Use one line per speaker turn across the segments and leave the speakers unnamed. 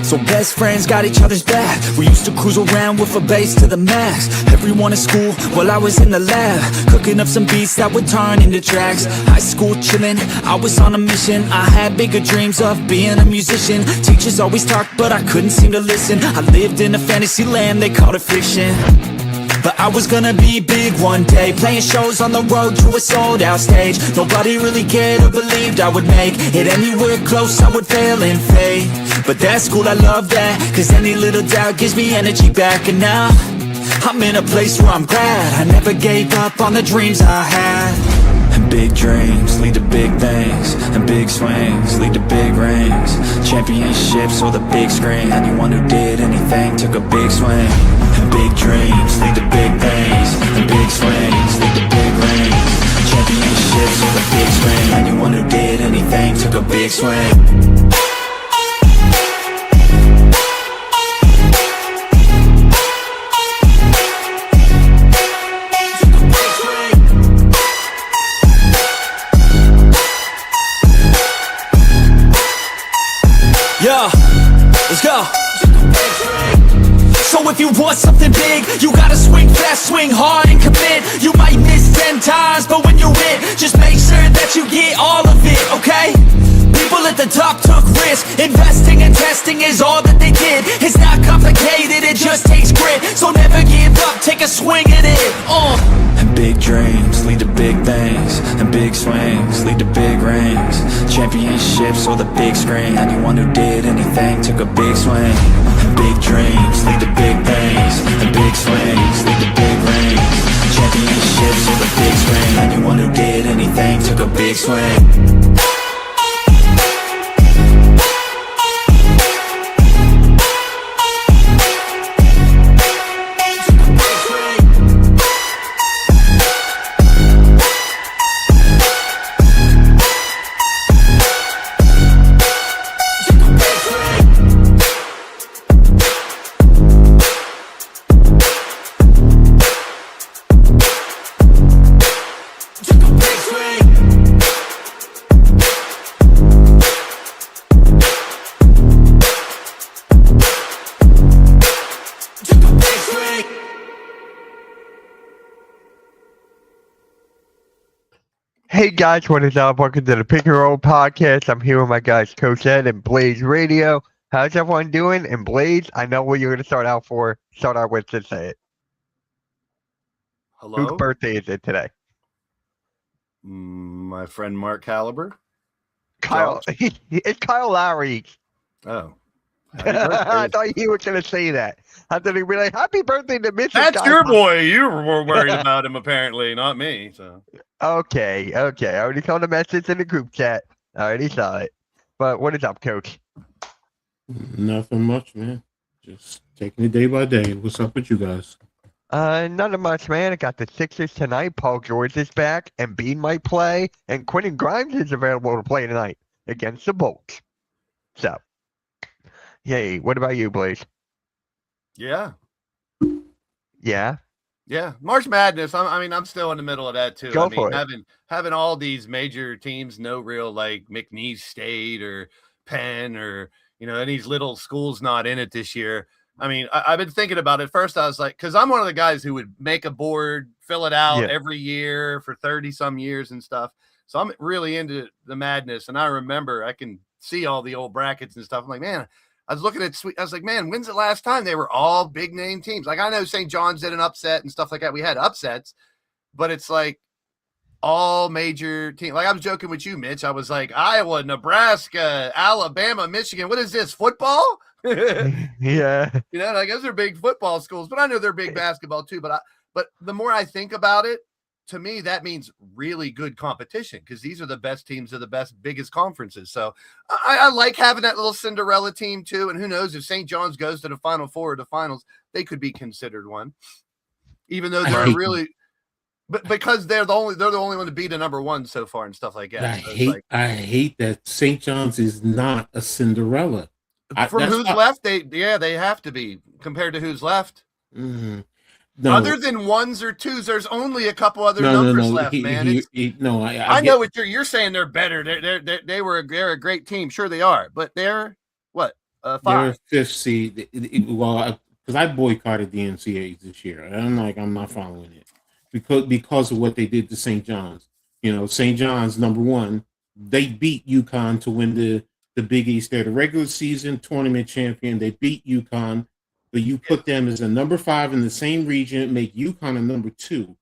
So best friends got each other's back. We used to cruise around with a bass to the max. Everyone in school while I was in the lab, cooking up some beats that would turn into tracks. High school chillin', I was on a mission. I had bigger dreams of being a musician. Teachers always talked but I couldn't seem to listen. I lived in a fantasy land, they called it fiction. But I was gonna be big one day, playing shows on the road to a sold out stage. Nobody really cared or believed I would make it anywhere close, I would fail and fade. But that's cool, I love that, cause any little doubt gives me energy back. And now, I'm in a place where I'm glad I never gave up on the dreams I had. And big dreams lead to big things, and big swings lead to big rings. Championships or the big screen, anyone who did anything took a big swing. And big dreams lead to big things, and big swings lead to big rings. Championships or the big screen, anyone who did anything took a big swing. Yeah, let's go. So if you want something big, you gotta swing fast, swing hard and commit. You might miss 10 times, but when you hit, just make sure that you get all of it, okay? People at the top took risks. Investing and testing is all that they did. It's not complicated, it just takes grit. So never give up, take a swing at it. And big dreams lead to big things, and big swings lead to big rings. Championships or the big screen, anyone who did anything took a big swing. And big dreams lead to big things, and big swings lead to big rings. Championships or the big screen, anyone who did anything took a big swing.
Hey guys, what is up? Welcome to the Pick Your Roll podcast. I'm here with my guys Coach Ed and Blaze Radio. How's everyone doing? And Blaze, I know what you're going to start out with to say it.
Hello?
Whose birthday is it today?
My friend Mark Caliber.
Kyle. It's Kyle Lowry.
Oh.
I thought you were going to say that. I thought he'd be like, happy birthday to Mr.
That's
Kyle.
your boy. You were more worried about him, apparently, not me. So.
Okay. I already saw the message in the group chat. I already saw it. But what is up, Coach?
Nothing much, man. Just taking it day by day. What's up with you guys?
Nothing much, man. I got the Sixers tonight. Paul George is back. Embiid might play. And Quentin Grimes is available to play tonight against the Bolts. So, yay. What about you, Blaze?
Yeah.
Yeah,
March Madness. I'm still in the middle of that too.
Go for it.
Having all these major teams, no real like McNeese State or Penn or any little schools not in it this year. I've been thinking about it. First, I was like, because I'm one of the guys who would make a board, fill it out every year for 30 some years and stuff. So I'm really into the madness. And I remember I can see all the old brackets and stuff. I'm like, man. I was looking at I was like, man, when's the last time they were all big name teams? Like, I know St. John's did an upset and stuff like that. We had upsets, but it's like all major teams. Like, I was joking with you, Mitch. I was like, Iowa, Nebraska, Alabama, Michigan. What is this, football?
Yeah.
Like those are big football schools, but I know they're big basketball too. But the more I think about it, to me, that means really good competition because these are the best teams of the biggest conferences. So I like having that little Cinderella team too. And who knows if St. John's goes to the Final Four or the finals, they could be considered one, even though they're really, but because they're the only one to beat a number one so far and stuff like that.
I hate that St. John's is not a Cinderella.
From who's left, they have to be compared to who's left.
Mm-hmm. No.
Other than ones or twos, there's only a couple other numbers left, man. I know what you're saying. They're better. They're a great team. Sure they are, but they're what
They're
5.
a fifth seed. Well, because I boycotted the NCAAs this year, and I'm not following it because of what they did to St. John's. St. John's #1. They beat UConn to win the Big East. They're the regular season tournament champion. They beat UConn, but you put them as a #5 in the same region, make UConn a #2.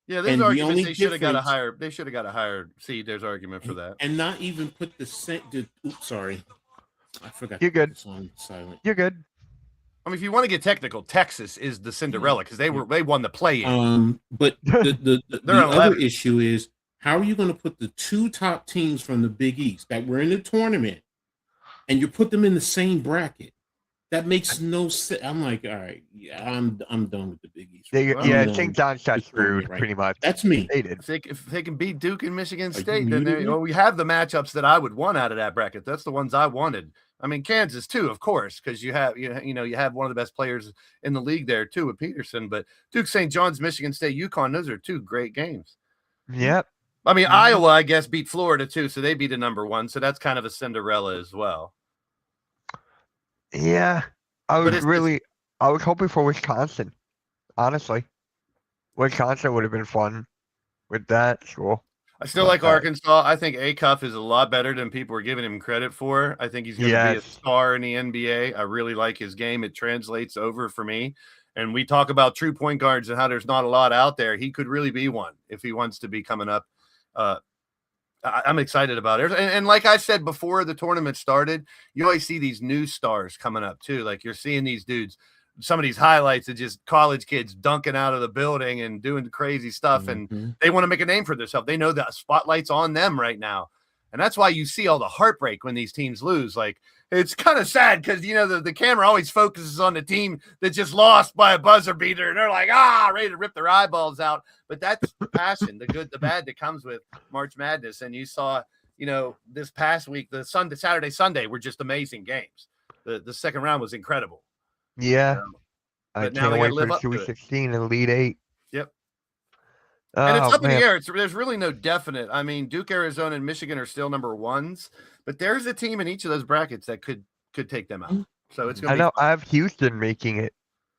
Yeah, there's
And the
arguments
only
they should have got a
difference-
higher. They should have got a higher seed. There's argument for that.
and not even put oops, sorry, I forgot.
You're
to put
good.
this on silent.
You're good.
I mean, if you want to get technical, Texas is the Cinderella because they won the play-in.
But the
They're
other
11.
issue is, how are you going to put the 2 top teams from the Big East that were in the tournament and you put them in the same bracket? That makes no sense. I'm like, all right, yeah, I'm done with the Big East.
St. John's got screwed pretty much.
That's me.
They did.
If they can beat Duke and Michigan
Are
State,
you
then
muted me?
we have the matchups that I would want out of that bracket. That's the ones I wanted. I mean, Kansas too, of course, because you have one of the best players in the league there too with Peterson. But Duke, St. John's, Michigan State, UConn, those are 2 great games.
Yep.
I mean, Iowa, I guess, beat Florida too, so they beat a #1. So that's kind of a Cinderella as well.
Yeah. I
But
was hoping for Wisconsin. Honestly, Wisconsin would have been fun with that school.
I still like Arkansas. I think Acuff is a lot better than people are giving him credit for. I think he's going to be a star in the NBA. I really like his game. It translates over for me. And we talk about true point guards and how there's not a lot out there. He could really be one if he wants to be coming up. I'm excited about it. And like I said before the tournament started, you always see these new stars coming up too. Like you're seeing these dudes, some of these highlights of just college kids dunking out of the building and doing crazy stuff. And they want to make a name for themselves. They know that spotlight's on them right now. And that's why you see all the heartbreak when these teams lose. Like, it's kind of sad because, the camera always focuses on the team that just lost by a buzzer beater. And they're like, ready to rip their eyeballs out. But that's the passion, the good, the bad that comes with March Madness. And you saw, this past week, the Saturday, Sunday were just amazing games. The second round was incredible.
Yeah. I
But now
can't
they
wait
gotta live
for
up to it.
Sweet 16 and Elite 8.
Yep. And it's
Oh,
up in the
man.
air. There's really no definite. I mean, Duke, Arizona, and Michigan are still #1s, but there's a team in each of those brackets that could take them out. So it's going
I
to be
know.
fun.
I have Houston making it.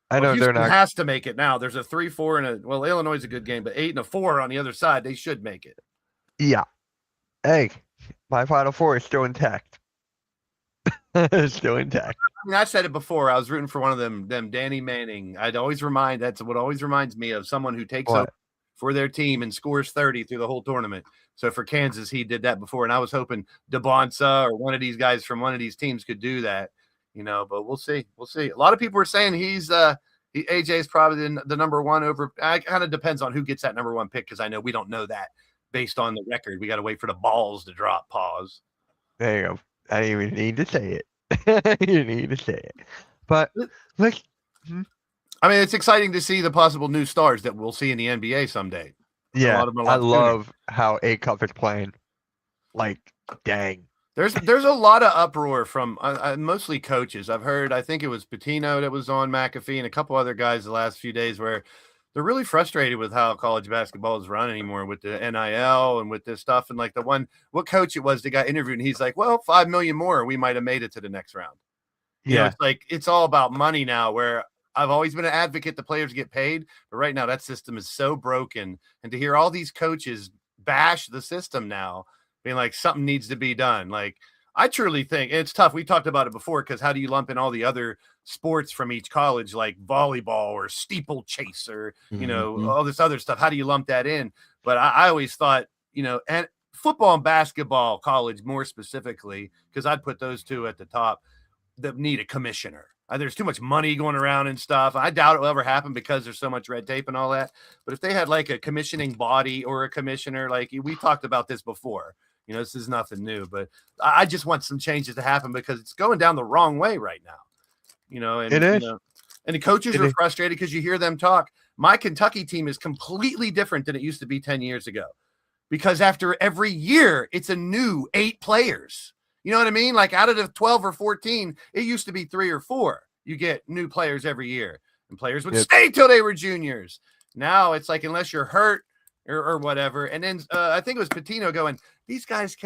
I know
Houston
they're not.
has to make it now. There's a 3-4 and Illinois is a good game, but 8 and a 4 on the other side. They should make it.
Yeah. Hey, my Final Four is still intact. It's still intact.
I mean, I said it before. I was rooting for one of them Danny Manning. That's what always reminds me of someone who takes
What?
over for their team and scores 30 through the whole tournament. So for Kansas, he did that before, and I was hoping DeBonsa or one of these guys from one of these teams could do that, but we'll see. We'll see. A lot of people are saying AJ is probably the #1 over. It kind of depends on who gets that #1 pick, because I know we don't know that based on the record. We got to wait for the balls to drop. Pause.
There you go. I didn't even need to say it. You need to say it. But let's.
I mean, it's exciting to see the possible new stars that we'll see in the NBA someday.
Yeah,
lot
I
sooner.
love how Acuff is playing. Like, dang.
There's a lot of uproar from mostly coaches. I think it was Pitino that was on McAfee and a couple other guys the last few days where they're really frustrated with how college basketball is run anymore with the NIL and with this stuff. And like what coach it was that got interviewed, and he's like, well, 5 million more, we might have made it to the next round. It's like, it's all about money now, where I've always been an advocate the players get paid, but right now that system is so broken. And to hear all these coaches bash the system now, being like something needs to be done. Like, I truly think it's tough. We talked about it before, because how do you lump in all the other sports from each college, like volleyball or steeplechase or, all this other stuff? How do you lump that in? But I always thought, and football and basketball college more specifically, because I'd put those two at the top, that need a commissioner. There's too much money going around and stuff. I doubt it will ever happen because there's so much red tape and all that. But if they had like a commissioning body or a commissioner, like we talked about this before, this is nothing new, but I just want some changes to happen because it's going down the wrong way right now. And
It is.
And the coaches are frustrated because you hear them talk. My Kentucky team is completely different than it used to be 10 years ago, because after every year, it's a new 8 players. You know what I mean? Like out of the 12 or 14, it used to be 3 or 4. You get new players every year, and players would stay till they were juniors. Now it's like, unless you're hurt or whatever. And then I think it was Pitino going, these guys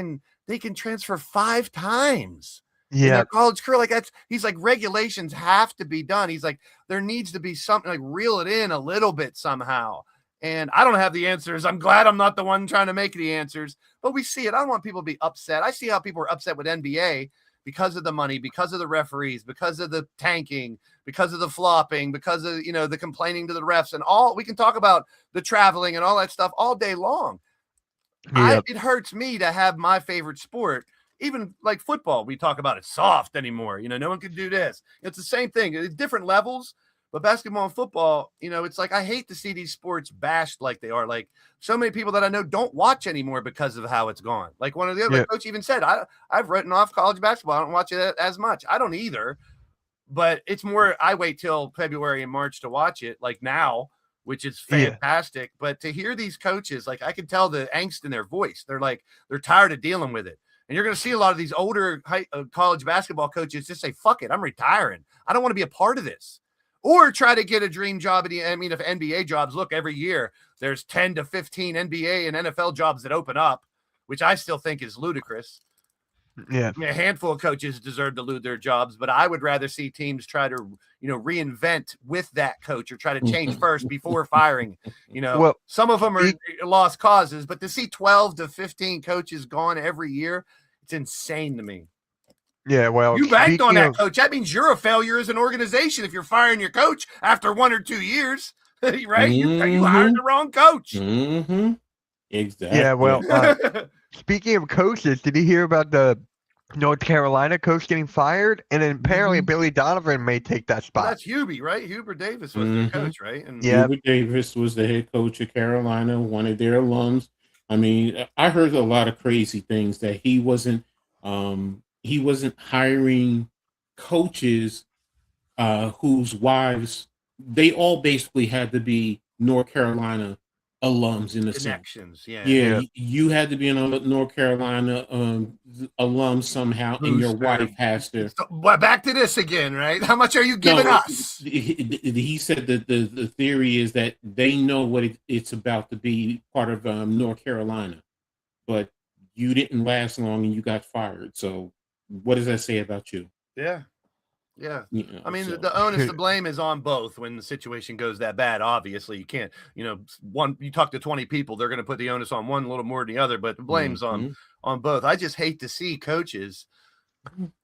they can transfer 5 times. in
Yeah.
their college career. Like he's like, regulations have to be done. He's like, there needs to be something, like reel it in a little bit somehow. And I don't have the answers. I'm glad I'm not the one trying to make the answers, but we see it. I don't want people to be upset. I see how people are upset with NBA because of the money, because of the referees, because of the tanking, because of the flopping, because of, the complaining to the refs and all. We can talk about the traveling and all that stuff all day long.
Yep.
It hurts me to have my favorite sport, even like football. We talk about it soft anymore. No one can do this. It's the same thing. It's different levels, but basketball and football, it's like, I hate to see these sports bashed like they are. Like so many people that I know don't watch anymore because of how it's gone. Like one of the other, like coach even said, I've written off college basketball. I don't watch it as much. I don't either, but it's more, I wait till February and March to watch it, like now, which is fantastic. But to hear these coaches, like I can tell the angst in their voice. They're like, they're tired of dealing with it. And you're going to see a lot of these older college basketball coaches just say, fuck it, I'm retiring. I don't want to be a part of this. Or try to get a dream job. If NBA jobs, look, every year there's 10 to 15 NBA and NFL jobs that open up, which I still think is ludicrous.
Yeah.
A handful of coaches deserve to lose their jobs, but I would rather see teams try to, reinvent with that coach or try to change first before firing.
Well,
some of them are lost causes, but to see 12 to 15 coaches gone every year, it's insane to me.
Yeah, well,
you banked on that coach. That means you're a failure as an organization if you're firing your coach after 1 or 2 years, right?
Mm-hmm.
You hired the wrong coach.
Mm-hmm. Exactly.
Yeah, well, speaking of coaches, did you hear about the North Carolina coach getting fired? And then apparently Billy Donovan may take that spot.
Well, that's Hubie, right? Hubert Davis was their coach, right? And
Hubert Davis was the head coach of Carolina, one of their alums. I mean, I heard a lot of crazy things that he wasn't hiring coaches whose wives, they all basically had to be North Carolina alums in the
connections.
Yeah. You had to be a North Carolina alum somehow, and your wife has to.
So, back to this again, right? How much are you giving us?
He said that the theory is that they know what it's about to be part of North Carolina, but you didn't last long and you got fired. So what does that say about you?
Yeah. I mean, the onus to blame is on both when the situation goes that bad. Obviously, you can't, you talk to 20 people, they're going to put the onus on one a little more than the other, but the blame's on both. I just hate to see coaches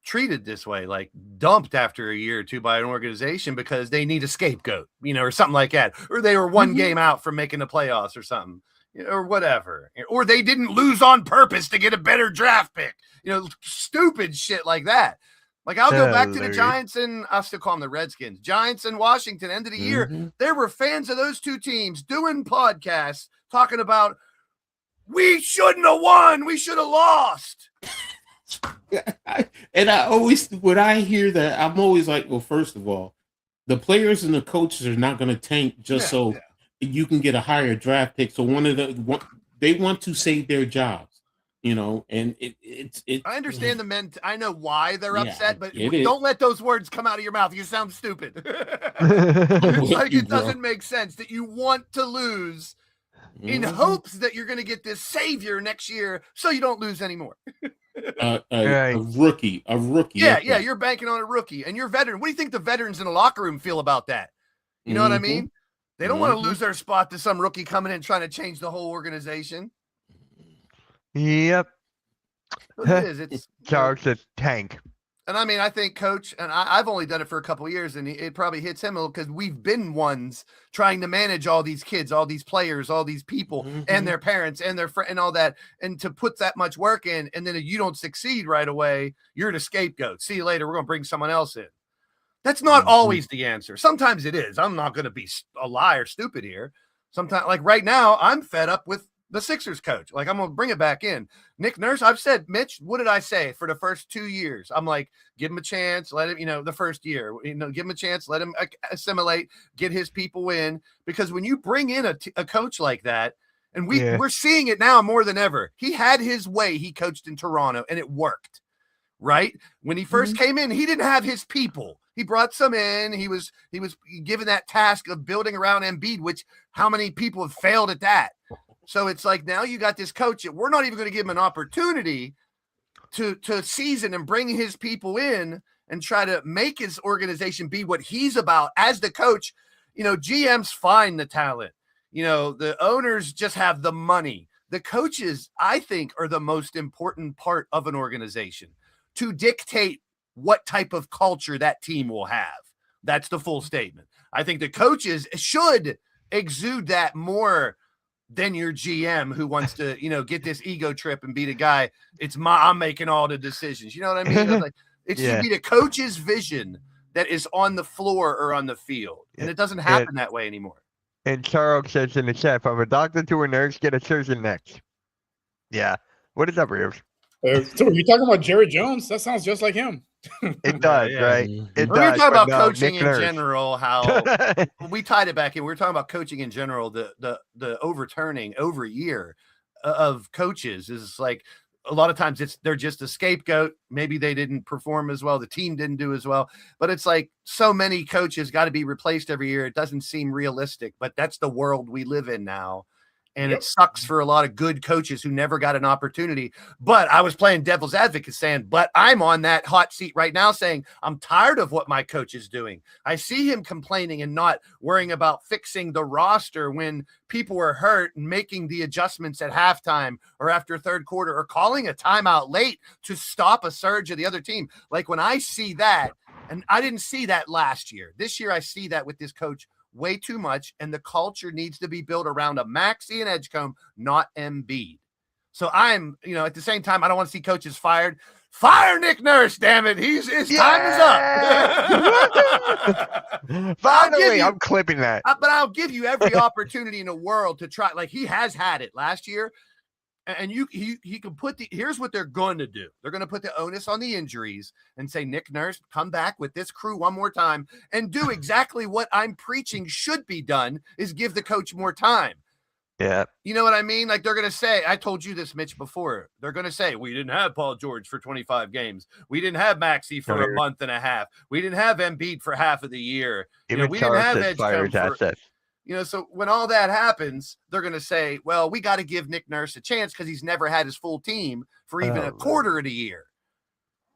treated this way, like dumped after a year or two by an organization because they need a scapegoat, or something like that, or they were one game out from making the playoffs or something, or whatever, or they didn't lose on purpose to get a better draft pick, stupid shit like that. Like, I'll go back to the Giants and I'll still call them the Redskins. Giants and Washington, end of the year. There were fans of those two teams doing podcasts talking about, we shouldn't have won. We should have lost.
And I always, when I hear that, I'm always like, well, first of all, the players and the coaches are not going to tank just so you can get a higher draft pick. So they want to save their jobs. And it's
I understand the men. I know why they're upset, but don't let those words come out of your mouth. You sound stupid. Like it doesn't make sense that you want to lose in hopes that you're going to get this savior next year, so you don't lose anymore.
A rookie.
Yeah. You're banking on a rookie, and you're veteran. What do you think the veterans in the locker room feel about that? You know what I mean? They don't want to lose their spot to some rookie coming in trying to change the whole organization.
Yep.
It is. It's
a tank.
And I mean, I think coach, and I've only done it for a couple of years, and it probably hits him a little because we've been ones trying to manage all these kids, all these players, all these people and their parents and their friends and all that. And to put that much work in, and then if you don't succeed right away, you're the scapegoat. See you later. We're going to bring someone else in. That's not always the answer. Sometimes it is. I'm not going to be a lie or stupid here. Sometimes, like right now, I'm fed up with the Sixers coach. Like, I'm going to bring it back in. Nick Nurse, I've said, Mitch, what did I say for the first 2 years? I'm like, give him a chance. Let him, the first year, give him a chance. Let him assimilate, get his people in. Because when you bring in a coach like that, and we're seeing it now more than ever. He had his way. He coached in Toronto, and it worked, right? When he first came in, he didn't have his people. He brought some in. He was given that task of building around Embiid, which how many people have failed at that? So it's like now you got this coach that we're not even going to give him an opportunity to season and bring his people in and try to make his organization be what he's about as the coach. GMs find the talent. The owners just have the money. The coaches, I think, are the most important part of an organization to dictate what type of culture that team will have. That's the full statement. I think the coaches should exude that more than your GM who wants to, get this ego trip and be the guy. I'm making all the decisions. You know what I mean? It should be the coach's vision that is on the floor or on the field. And it doesn't happen that way anymore.
And Charles says in the chat, from a doctor to a nurse, get a surgeon next. Yeah. What is up, Reeves?
So you talking about Jerry Jones? That sounds just like him.
It does, right? It
We
does.
were talking about coaching
Nick
in
Nurse.
general, how we tied it back in. We were talking about coaching in general, the overturning over a year of coaches is like a lot of times they're just a scapegoat. Maybe they didn't perform as well. The team didn't do as well, but it's like so many coaches got to be replaced every year. It doesn't seem realistic, but that's the world we live in now. And it sucks for a lot of good coaches who never got an opportunity. But I was playing devil's advocate saying, but I'm on that hot seat right now saying, I'm tired of what my coach is doing. I see him complaining and not worrying about fixing the roster when people were hurt and making the adjustments at halftime or after third quarter or calling a timeout late to stop a surge of the other team. Like when I see that, and I didn't see that last year. This year I see that with this coach way too much, and the culture needs to be built around a Maxey and Edgecombe, not Embiid. So I'm, at the same time, I don't want to see coaches fired. Fire Nick Nurse, damn it. His time is up.
Finally, I'm clipping that.
But I'll give you every opportunity in the world to try. Like he has had it last year. And he can put here's what they're going to do. They're going to put the onus on the injuries and say, Nick Nurse, come back with this crew one more time and do exactly what I'm preaching should be done is give the coach more time.
Yeah.
You know what I mean? Like they're going to say, I told you this, Mitch, before. They're going to say, we didn't have Paul George for 25 games. We didn't have Maxey for a month and a half. We didn't have Embiid for half of the year. We didn't have Edgecombe so when all that happens, they're going to say, well, we got to give Nick Nurse a chance because he's never had his full team for even a quarter of the year.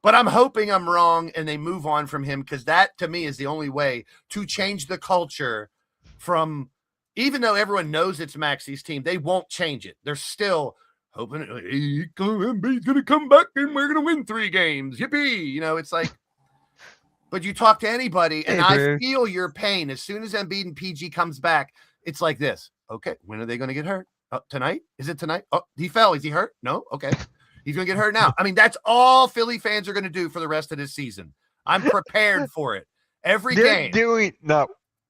But I'm hoping I'm wrong and they move on from him because that, to me, is the only way to change the culture from, even though everyone knows it's Maxey's team, they won't change it. They're still hoping he's going to come back and we're going to win 3 games. Yippee! It's like, but you talk to anybody, and I feel your pain. As soon as Embiid and PG comes back, it's like this. Okay, when are they going to get hurt? Tonight? Is it tonight? Oh, he fell. Is he hurt? No? Okay. He's going to get hurt now. I mean, that's all Philly fans are going to do for the rest of this season. I'm prepared for it. Every game.
They're doing it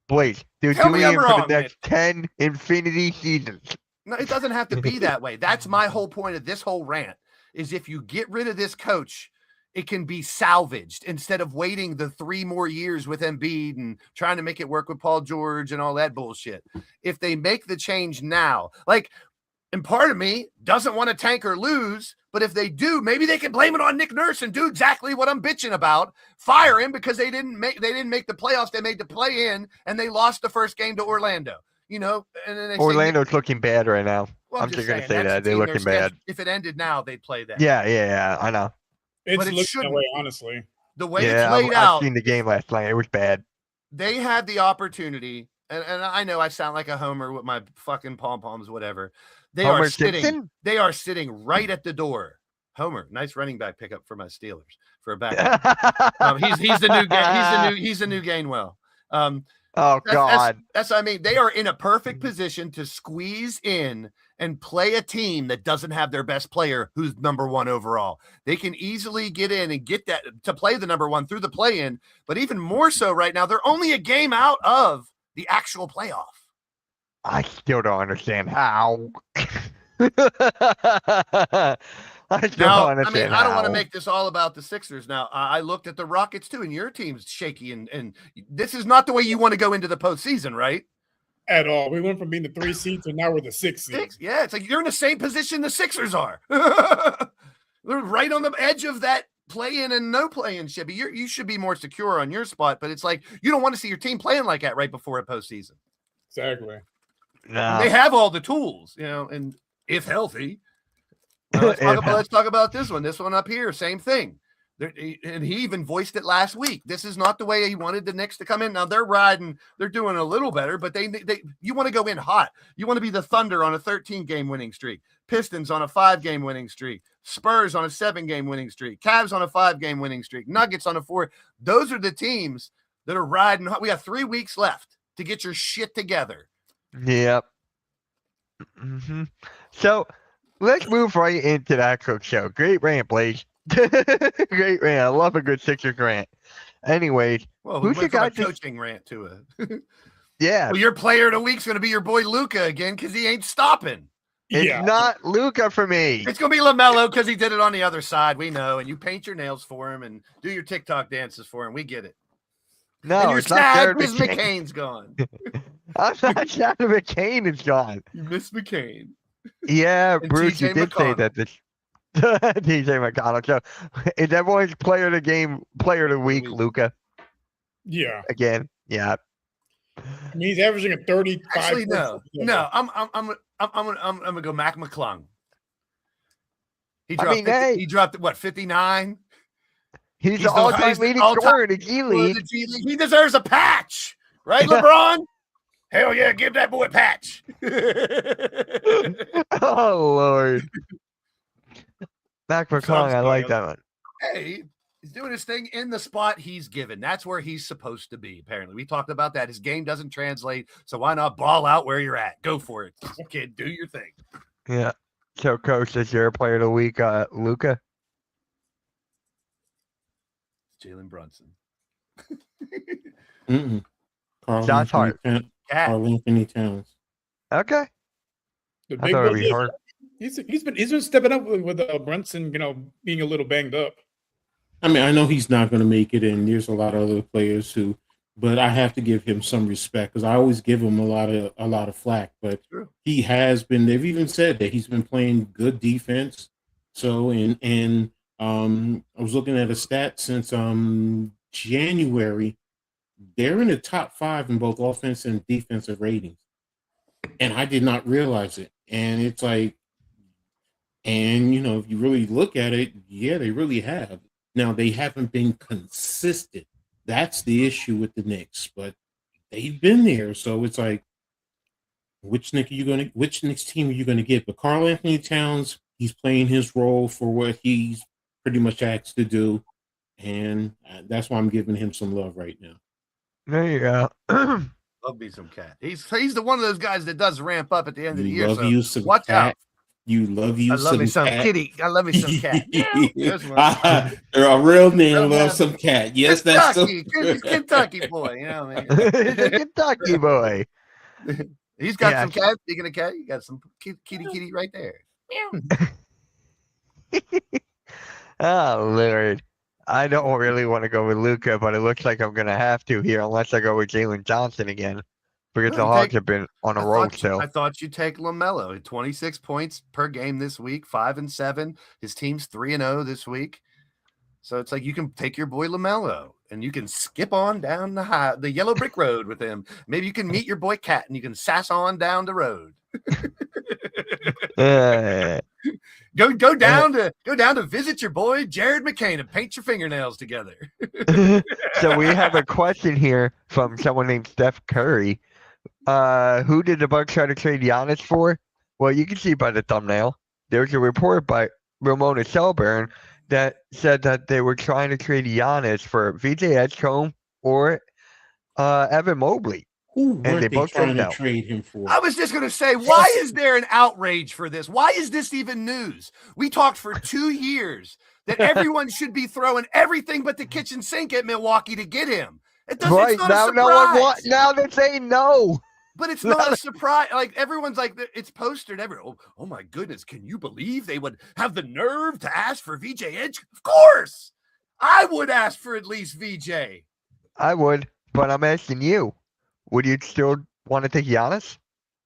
for the next 10 infinity seasons.
No, it doesn't have to be that way. That's my whole point of this whole rant, is if you get rid of this coach, it can be salvaged instead of waiting the 3 more years with Embiid and trying to make it work with Paul George and all that bullshit. If they make the change now, and part of me doesn't want to tank or lose, but if they do, maybe they can blame it on Nick Nurse and do exactly what I'm bitching about. Fire him because they didn't make the playoffs. They made the play in and they lost the first game to Orlando. And then they
Orlando's looking bad right now.
Well,
I'm just going to say that they're looking bad.
If it ended now, they'd play that.
Yeah, I know.
It's looking that way, honestly.
The way it's laid out.
I've seen the game last night. It was bad.
They had the opportunity, and I know I sound like a homer with my fucking pom-poms, whatever. They are sitting right at the door. Homer, nice running back pickup for my Steelers for a back. He's the new Gainwell.
God.
That's what I mean. They are in a perfect position to squeeze in and play a team that doesn't have their best player who's number 1 overall. They can easily get in and get that to play the number 1 through the play-in, but even more so right now, they're only a game out of the actual playoff.
I still don't understand how. I
don't want to make this all about the Sixers. Now, I looked at the Rockets too, and your team's shaky, and this is not the way you want to go into the postseason, right?
At all. We went from being the 3 seed to now we're the 6 seed.
Yeah, it's like you're in the same position the Sixers are. They're right on the edge of that play-in and no play-in shit. But you should be more secure on your spot, but it's like you don't want to see your team playing like that right before a postseason.
Exactly.
No.
They have all the tools, and if healthy. Let's talk about this one. This one up here, same thing. And he even voiced it last week. This is not the way he wanted the Knicks to come in. Now they're riding, they're doing a little better, but you want to go in hot. You want to be the Thunder on a 13-game winning streak, Pistons on a 5-game winning streak, Spurs on a 7-game winning streak, Cavs on a 5-game winning streak, Nuggets on a 4. Those are the teams that are riding hot. We have 3 weeks left to get your shit together.
Yep. Mm-hmm. So let's move right into the actual show. Great rant, Blaze. Great rant. I love a good Sixers rant. Anyways,
well,
who's your guy?
Coaching rant to a
yeah.
Well, your player of the week's going to be your boy Luka again because he ain't stopping.
It's not Luka for me.
It's going to be LaMelo because he did it on the other side. We know, and you paint your nails for him and do your TikTok dances for him. We get it.
No,
and you're
it's not
sad
Jared
Miss
McCain.
McCain's gone.
I'm not sad McCain is gone.
You miss McCain.
Yeah,
And
Bruce, you
TJ
did say
McConnell.
that this TJ McConnell. So is everyone's player of the game, player of the week, Luka?
Yeah.
Again, yeah.
I mean, he's averaging a 35.
Actually, no. I'm gonna go Mac McClung. He dropped what 59.
He's the all-time leading scorer in the G League.
He deserves a patch, right, LeBron? Hell yeah, give that boy a patch.
Oh Lord, Mac McClung, I like that one.
Hey, he's doing his thing in the spot he's given. That's where he's supposed to be. Apparently, we talked about that. His game doesn't translate, so why not ball out where you're at? Go for it, kid. Do your thing.
Yeah. So, Coach, is your player of the week, Luka?
Jalen Brunson.
Josh Hart.
Karl Anthony Towns.
Okay.
The
I
big
thought it'd
boy,
be hard.
he's been stepping up with Brunson, being a little banged up.
I mean, I know he's not going to make it, and there's a lot of other players who, but I have to give him some respect because I always give him a lot of flack. But he has been. They've even said that he's been playing good defense. So, and I was looking at a stat since January, they're in the top 5 in both offense and defensive ratings, and I did not realize it. And it's like, and if you really look at it, yeah, they really have. Now, they haven't been consistent. That's the issue with the Knicks, but they've been there. So it's like, which Knicks team are you going to get? But Karl Anthony Towns, he's playing his role for what he's pretty much asked to do. And that's why I'm giving him some love right now.
There you go.
Love me some Cat. He's the one of those guys that does ramp up at the end of the year.
Love
So
you some
watch
Cat.
out.
You love you
I love me some
Cat.
kitty. I love me some Cat.
A real man loves some Cat. Yes, that's so
Kentucky. Kentucky boy. You know what I mean?
He's a Kentucky boy.
He's got some Cat. Speaking of Cat, you got some kitty right there.
Oh Lord, I don't really want to go with Luka, but it looks like I'm gonna have to here, unless I go with Jalen Johnson again, because the Hawks have been on a roll still.
I thought you'd take LaMelo. 26 points per game this week, 5-7. His team's 3-0 this week. So it's like you can take your boy LaMelo and you can skip on down the yellow brick road with him. Maybe you can meet your boy Cat and you can sass on down the road. Go down to visit your boy Jared McCain and paint your fingernails together.
So we have a question here from someone named Steph Curry. Who did the Bucks try to trade Giannis for? Well, you can see by the thumbnail. There's a report by Ramona Shelburne that said that they were trying to trade Giannis for VJ Edgecombe or Evan Mobley.
Who were they trying to trade him for?
I was just going to say, why is there an outrage for this? Why is this even news? We talked for 2 years that everyone should be throwing everything but the kitchen sink at Milwaukee to get him. It's not a surprise.
Now they're saying no.
But it's not a surprise. Like everyone's like, it's postered everywhere. Oh my goodness. Can you believe they would have the nerve to ask for VJ Edge? Of course. I would ask for at least VJ.
I would, but I'm asking you. Would you still want to take Giannis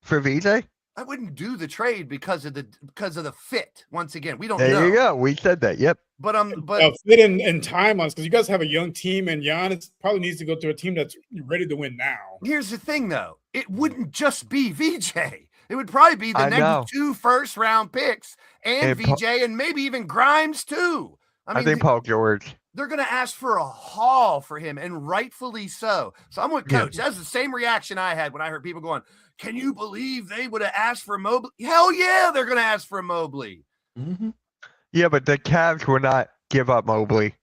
for VJ?
I wouldn't do the trade because of the fit. Once again, we don't know.
There you go. We said that. Yep.
But
fit in timelines because you guys have a young team and Giannis probably needs to go to a team that's ready to win now.
Here's the thing, though. It wouldn't just be VJ. It would probably be the
I
next
know.
2 first-round picks and
And Paul-
VJ and maybe even Grimes too.
I think Paul George.
they're going to ask for a haul for him, and rightfully so. So I'm with Coach.
Yeah.
That's the same reaction I had when I heard people going, can you believe they would have asked for Mobley? Hell yeah, they're going to ask for Mobley.
Mm-hmm.
Yeah, but the Cavs will not give up Mobley.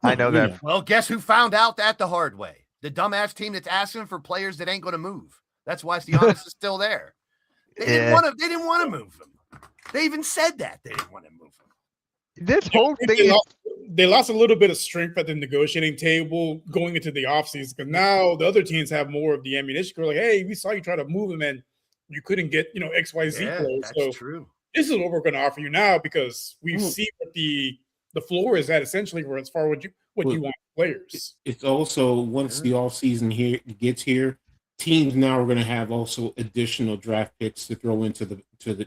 I know that.
Yeah.
Well, guess who found out that the hard way? The dumbass team that's asking for players that ain't going to move. That's why Giannis is still there. They didn't want to move him. They even said that they didn't want to move him.
This whole thing is
They lost a little bit of strength at the negotiating table going into the offseason because now the other teams have more of the ammunition. We're like, hey, we saw you try to move him and you couldn't get, XYZ
Yeah,
players.
that's
So
true.
this is what we're going to offer you now because we see what the floor is at essentially for as far as what you want players.
It's also once the offseason here gets here, teams now are going to have also additional draft picks to throw into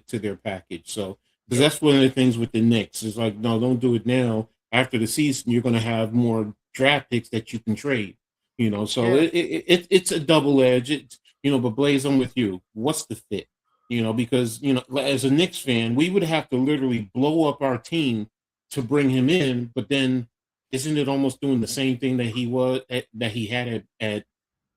their package. So because that's one of the things with the Knicks is like, no, don't do it now. After the season, you're going to have more draft picks that you can trade. So it's a double edge. But Blaze, I'm with you. What's the fit? Because as a Knicks fan, we would have to literally blow up our team to bring him in. But then, isn't it almost doing the same thing that he had at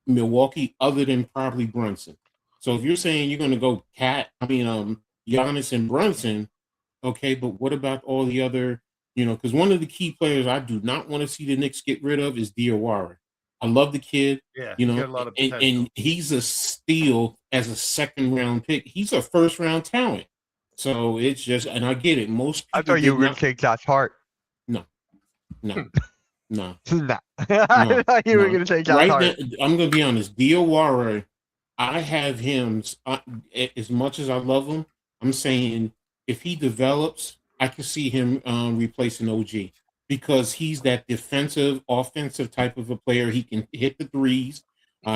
Milwaukee, other than probably Brunson? So if you're saying you're going to go Giannis and Brunson, okay, but what about all the other? Because one of the key players I do not want to see the Knicks get rid of is Diawara. I love the kid.
Yeah, he's got a lot of potential.
and he's a steal as a second-round pick. He's a first-round talent. So it's just, and I get it. Most people
I thought you were going to take Josh Hart.
No.
No.
No.
I thought you were going to say Josh Hart.
Now, I'm going to be honest. Diawara, I have him, as much as I love him, I'm saying if he develops, I can see him replacing OG because he's that defensive, offensive type of a player. He can hit the threes.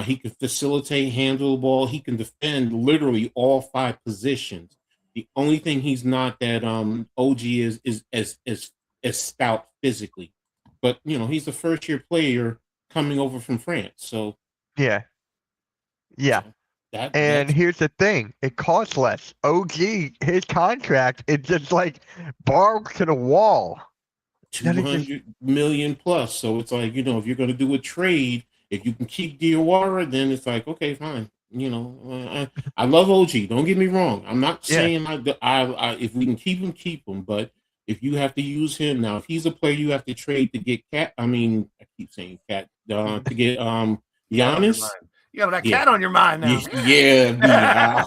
He can facilitate, handle the ball. He can defend literally all 5 positions. The only thing he's not that OG is as stout physically. But, he's a first-year player coming over from France. So
Yeah. And here's the thing. It costs less. OG, his contract is just like bars to the wall.
200 million plus. So it's like, if you're going to do a trade, if you can keep Diawara, then it's like, okay, fine. I love OG. Don't get me wrong. I'm not saying if we can keep him. But if you have to use him now, if he's a player you have to trade to get I keep saying Cat to get Giannis.
You got that cat on your mind now.
Yeah.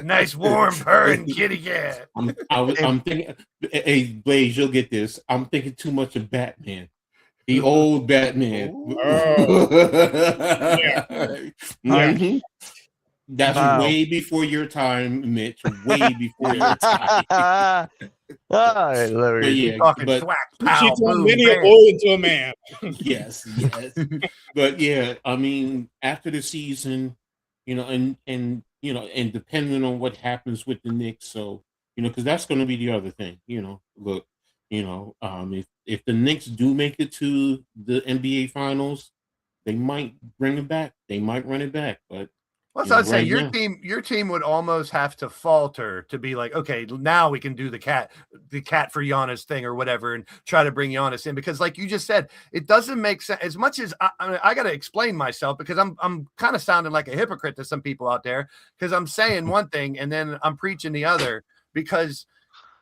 Nice warm purring kitty cat.
I'm thinking, hey Blaze, you'll get this. I'm thinking too much of Batman. The old Batman. Mm-hmm. That's way before your time, Mitch. Way before your time.
She turned many a boy into a man.
Yes. But after the season, and depending on what happens with the Knicks, so because that's going to be the other thing. Look, if the Knicks do make it to the NBA Finals, they might bring it back. They might run it back, but.
Well, so I'd say your team would almost have to falter to be like, okay, now we can do the cat for Giannis thing or whatever, and try to bring Giannis in because, like you just said, it doesn't make sense. As much as I got to explain myself because I'm kind of sounding like a hypocrite to some people out there because I'm saying one thing and then I'm preaching the other because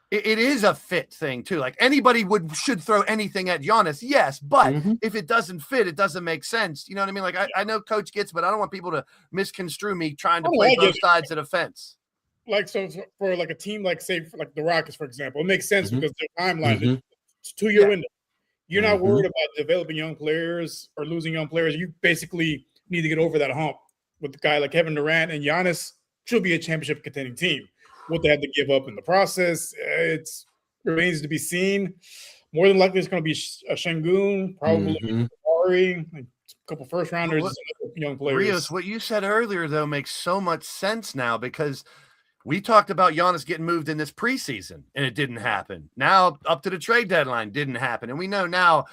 it is a fit thing too. Like anybody should throw anything at Giannis, yes, but if it doesn't fit, it doesn't make sense. You know what I mean? Like I know Coach gets, but I don't want people to misconstrue me trying to play both sides of the fence.
Like so, for like a team like say like the Rockets, for example, it makes sense because their timeline it's 2-year window. You're not worried about developing young players or losing young players. You basically need to get over that hump with a guy like Kevin Durant and Giannis should be a championship contending team. What they had to give up in the process, it remains to be seen. More than likely, it's going to be a Şengün, probably Ari, a couple first rounders, young players.
Rios, what you said earlier though makes so much sense now because we talked about Giannis getting moved in this preseason and it didn't happen. Now up to the trade deadline didn't happen, and we know now.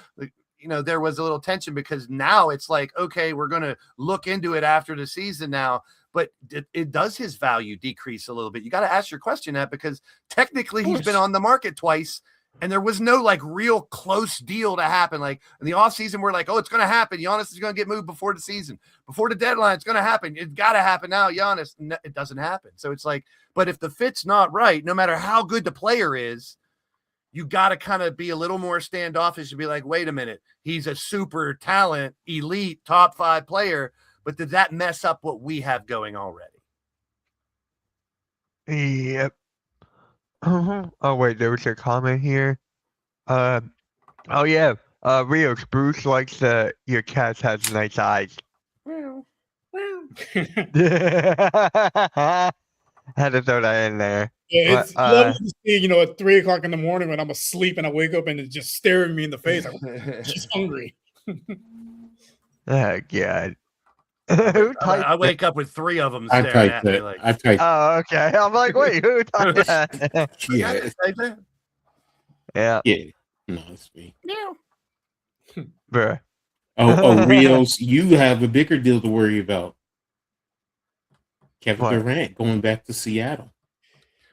There was a little tension because now it's like, okay, we're going to look into it after the season now. but it does his value decrease a little bit? You got to ask your question that, because technically he's been on the market twice and there was no like real close deal to happen. Like in the offseason, we're like, oh, it's going to happen. Giannis is going to get moved before the season, before the deadline. It's going to happen. It's got to happen now, Giannis. It doesn't happen. So it's like, but if the fit's not right, no matter how good the player is, you got to kind of be a little more standoffish and be like, wait a minute, he's a super talent, elite, top 5 player, but did that mess up what we have going already?
Yep. Oh, wait, there was a comment here. Oh, yeah. Rios, Bruce likes your cat has nice eyes.
Well.
Had to throw that in there.
Yeah, it's lovely to see, at 3:00 in the morning when I'm asleep and I wake up and it's just staring me in the face. She's hungry.
Oh, God.
I wake up with 3 of them staring at me. Like,
I typed.
Oh, okay. I'm like, wait, who typed that?
Yeah.
Yeah.
No, it's me.
Bruh.
Oh, Rios, you have a bigger deal to worry about. Kevin Durant going back to Seattle.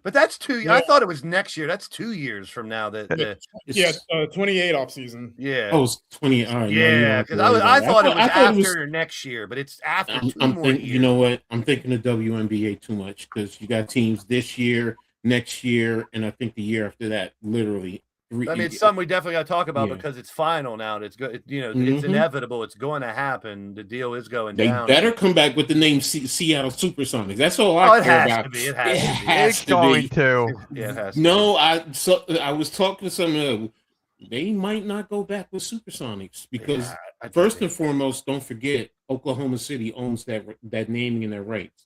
But that's 2 years. I thought it was next year. That's 2 years from now.
28 off season.
Yeah.
Oh, it's 20. All right.
Yeah, because I thought it was after next year, but it's after two more years.
You know what? I'm thinking of WNBA too much, because you got teams this year, next year, and I think the year after that. Literally.
It's something we definitely got to talk about, because it's final now. And it's good. It's inevitable. It's going to happen. The deal is going down.
They better come back with the name Seattle Supersonics. That's all I care about.
It has to be.
Going to.
Yeah, it has to
No, I was talking to someone. They might not go back with Supersonics because first and foremost, don't forget Oklahoma City owns that naming and their rights.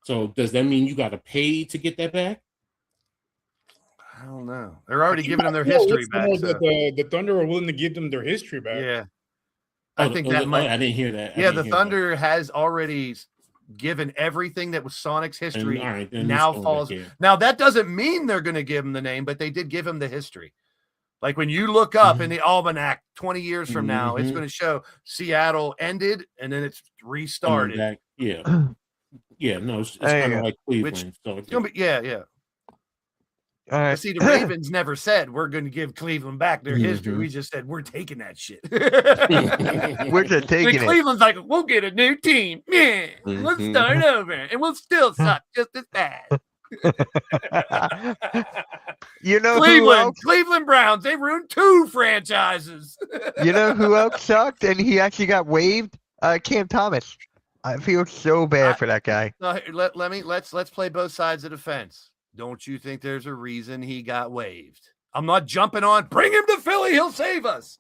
So does that mean you got to pay to get that back?
I don't know. They're already giving them their history back. So.
The Thunder are willing to give them their history back.
Yeah. I think that might.
I didn't hear that.
Yeah, the Thunder has already given everything that was Sonic's history. Now falls. Now, that doesn't mean they're going to give him the name, but they did give him the history. Like when you look up in the almanac 20 years from now, it's going to show Seattle ended and then it's restarted.
Yeah. Yeah, no, it's kind of like Cleveland.
It's gonna be, yeah. See, the Ravens never said we're going to give Cleveland back their history. We just said we're taking that shit.
We're just taking it.
Cleveland's like, we'll get a new team. Yeah, let's start over, and we'll still suck just as bad. Cleveland Browns, they ruined 2 franchises.
You know who else sucked and he actually got waived? Cam Thomas. I feel so bad for that guy.
Let's play both sides of the fence. Don't you think there's a reason he got waived? I'm not jumping on, bring him to Philly, he'll save us.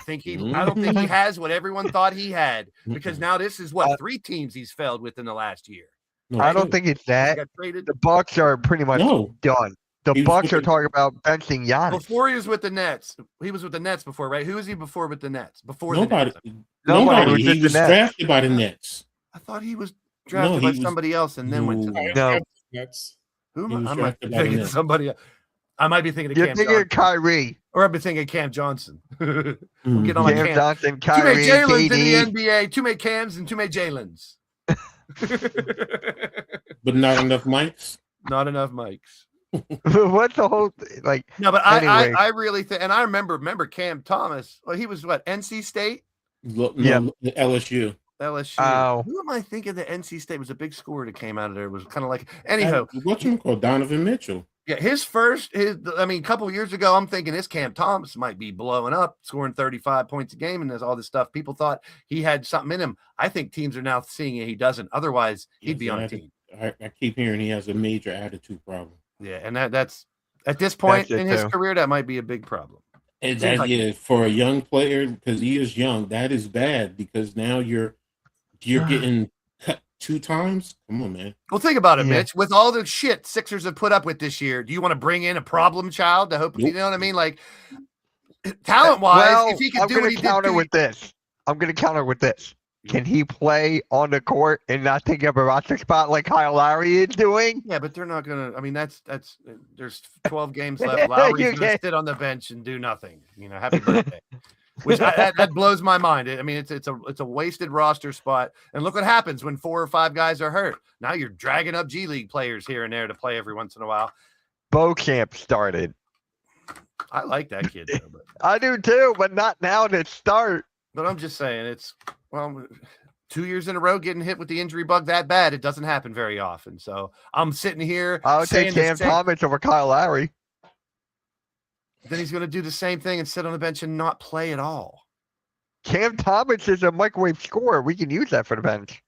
I don't think he has what everyone thought he had, because now this is 3 teams he's failed with in the last year.
No, I don't think it's that. The Bucks are pretty much done. The Bucks are talking about benching Giannis.
Before he was with the Nets. He was with the Nets before, right? Who was he before with the Nets?
Nobody.
Nobody.
He was drafted by the Nets.
I thought he was drafted by somebody else and then went to the Nets. Who am I? I might be thinking of somebody else. I might be thinking of
You're
Cam
thinking
Johnson.
Of Kyrie.
Or I've been thinking of Cam Johnson. We'll get on
Cam Johnson, Kyrie,
too many Jalen's
KD.
in the NBA. Too many Cams and too many Jalen's.
But not enough mics?
Not enough mics.
What's the whole thing? Like,
no, but
anyway.
I really think, and I remember Cam Thomas. Well, he was what, NC State?
LSU.
LSU.
Oh.
Who am I thinking? The NC State was a big scorer that came out of there. It was kind of like, anyhow.
What's him called? Donovan Mitchell.
Yeah, a couple of years ago, I'm thinking this Cam Thomas might be blowing up, scoring 35 points a game, and there's all this stuff. People thought he had something in him. I think teams are now seeing it. He doesn't. Otherwise, he'd be on a team.
I keep hearing he has a major attitude problem.
Yeah, and that's at this point in his career, that might be a big problem.
And for a young player, because he is young, that is bad, because now you're getting cut 2 times. Come on, man.
Well, think about it, Mitch. With all the shit Sixers have put up with this year, do you want to bring in a problem child to hope? You know what I mean? Like, talent-wise, if he could do what he did.
I'm going to counter with this. Can he play on the court and not take up a roster spot like Kyle Lowry is doing?
Yeah, but they're not going to. I mean, there's 12 games left. Lowry's going to sit on the bench and do nothing. Happy birthday. which that blows my mind. I mean, it's a wasted roster spot. And look what happens when 4 or 5 guys are hurt. Now you're dragging up G League players here and there to play every once in a while.
Beauchamp started.
I like that kid, though, but
I do too, but not now to start.
I'm just saying 2 years in a row getting hit with the injury bug that bad, it doesn't happen very often. So I'm sitting here.
I would take Cam Thomas over Kyle Lowry.
Then he's going to do the same thing and sit on the bench and not play at all.
Cam Thomas is a microwave scorer. We can use that for the bench.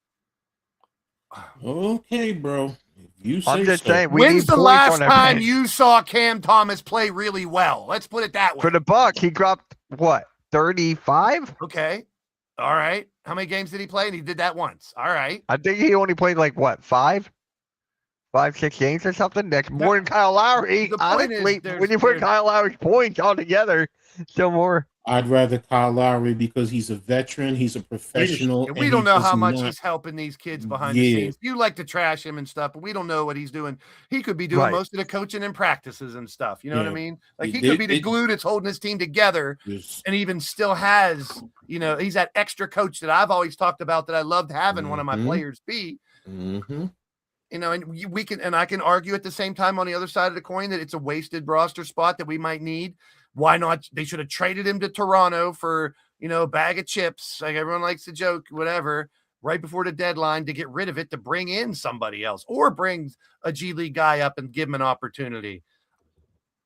Okay, bro. You say
I'm just
so.
saying.
When's the last time
bench.
you saw Cam Thomas play really well? Let's put it that way.
For the Bucks, he dropped what, 35?
Okay. All right. How many games did he play? And he did that once. All right.
I think he only played like what, 5, 6 games or something. That's more than Kyle Lowry.
The point is,
Honestly, when you put Kyle Lowry's points all together, still more.
I'd rather Kyle Lowry because he's a veteran, he's a professional.
And we don't know how much he's helping these kids behind the scenes. You like to trash him and stuff, but we don't know what he's doing. He could be doing most of the coaching and practices and stuff. You know what I mean? Like he could be the glue that's holding his team together, and even still has, he's that extra coach that I've always talked about that I loved having one of my players be.
Mm-hmm.
And we can, and I can argue at the same time on the other side of the coin that it's a wasted roster spot that we might need. Why not? They should have traded him to Toronto for, a bag of chips. Like everyone likes to joke, whatever, right before the deadline to get rid of it, to bring in somebody else or bring a G League guy up and give him an opportunity,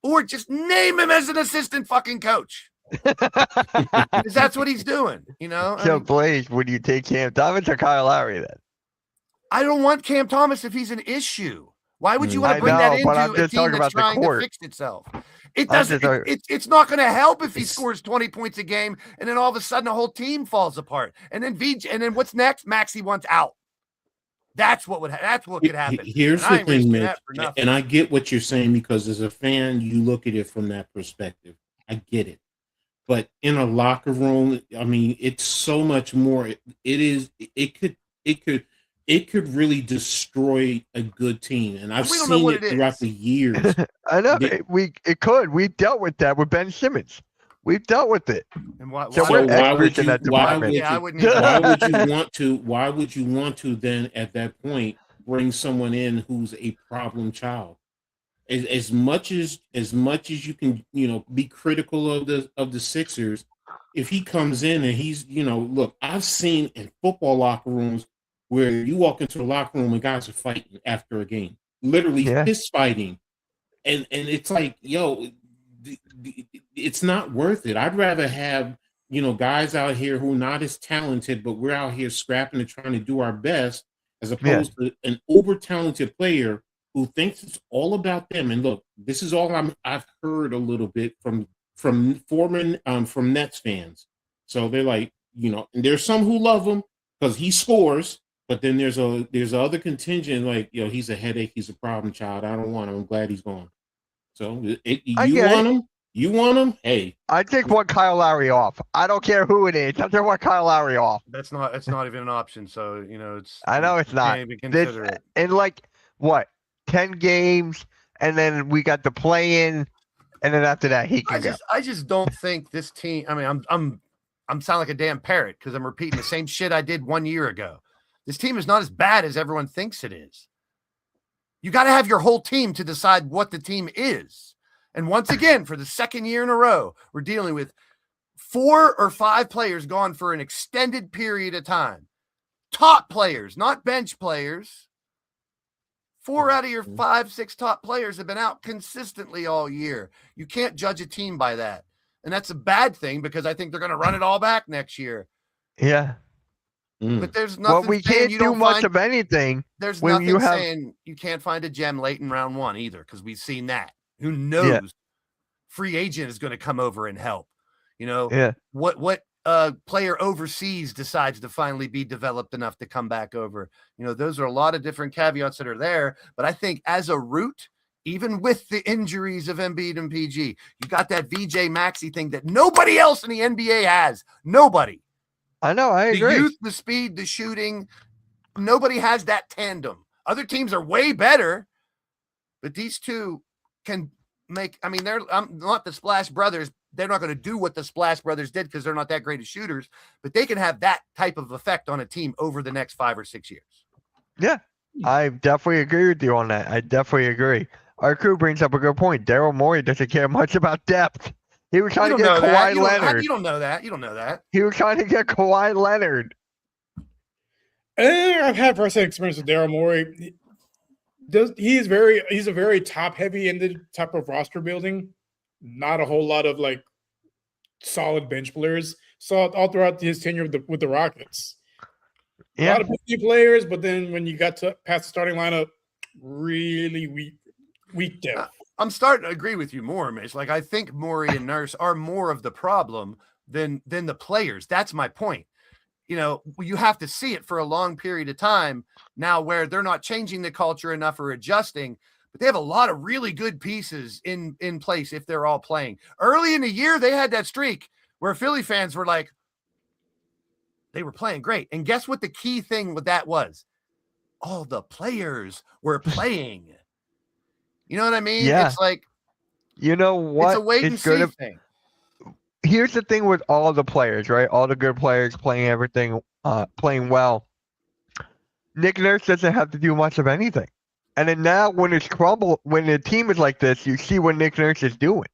or just name him as an assistant fucking coach. Because that's what he's doing,
So, Blaze, would you take Cam Thomas or Kyle Lowry then?
I don't want Cam Thomas if he's an issue. Why would you want to bring that into a team that's trying to fix itself? It doesn't. It's not going to help if he scores 20 points a game and then all of a sudden the whole team falls apart. And then VJ, and then what's next? Maxey wants out. That's what could happen.
Here's the thing, Mitch, and I get what you're saying because as a fan, you look at it from that perspective. I get it, but in a locker room, I mean, it's so much more. It could really destroy a good team, and I've seen it throughout the years.
I know it could. We dealt with that with Ben Simmons. We've dealt with it.
And why would
you want to then at that point bring someone in who's a problem child? As much as you can, be critical of the Sixers, if he comes in and he's, look, I've seen in football locker rooms where you walk into the locker room and guys are fighting after a game, literally fist fighting. And it's like, it's not worth it. I'd rather have, guys out here who are not as talented, but we're out here scrapping and trying to do our best, as opposed to an uber talented player who thinks it's all about them. And look, this is all I've heard a little bit from Nets fans. So they're like, and there's some who love him because he scores. But then there's other contingent like, he's a headache, he's a problem child. I don't want him. I'm glad he's gone. So you want him? Hey,
I take one Kyle Lowry off. I don't care who it is. I take one Kyle Lowry off.
That's not even an option. So it's.
I know it's not.
Can't even consider it.
In like what 10 games, and then we got the play-in, and then after that he can go.
I just don't think this team. I mean, I'm sound like a damn parrot because I'm repeating the same shit I did 1 year ago. This team is not as bad as everyone thinks it is. You got to have your whole team to decide what the team is. And once again, for the second year in a row, we're dealing with 4 or 5 players gone for an extended period of time. Top players, not bench players. 4 out of your 5, 6 top players have been out consistently all year. You can't judge a team by that. And that's a bad thing because I think they're going to run it all back next year.
Yeah.
But there's nothing.
Well, we can't do much of anything.
There's nothing saying you can't find a gem late in round 1 either, because we've seen that. Who knows? Free agent is going to come over and help. What player overseas decides to finally be developed enough to come back over? Those are a lot of different caveats that are there. But I think as a root, even with the injuries of Embiid and PG, you got that VJ Maxey thing that nobody else in the NBA has. Nobody.
I know, I agree.
The youth, the speed, the shooting, nobody has that tandem. Other teams are way better, but these two can make. I mean, they're not the Splash Brothers. They're not going to do what the Splash Brothers did because they're not that great of shooters. But they can have that type of effect on a team over the next 5 or 6 years.
Yeah, I definitely agree with you on that. I definitely agree. Our crew brings up a good point. Daryl Morey doesn't care much about depth. He was trying to get Kawhi Leonard.
You don't know that. You don't know that.
He was trying to get Kawhi Leonard.
I've had first-hand experience with Daryl Morey. He's a very top-heavy ended type of roster building. Not a whole lot of like solid bench players. Saw it all throughout his tenure with the Rockets. A lot of big players, but then when you got to past the starting lineup, really weak depth.
I'm starting to agree with you more, Mitch. Like I think Morey and Nurse are more of the problem than the players. That's my point. You know, you have to see it for a long period of time now where they're not changing the culture enough or adjusting, but they have a lot of really good pieces in place if they're all playing. Early in the year, they had that streak where Philly fans were like, they were playing great. And guess what the key thing with that was? All the players were playing. You know what I mean?
Yeah.
It's like,
you know what?
It's a wait and see thing.
Here's the thing with all the players, right? All the good players playing everything, playing well. Nick Nurse doesn't have to do much of anything. And then now when the team is like this, you see what Nick Nurse is doing.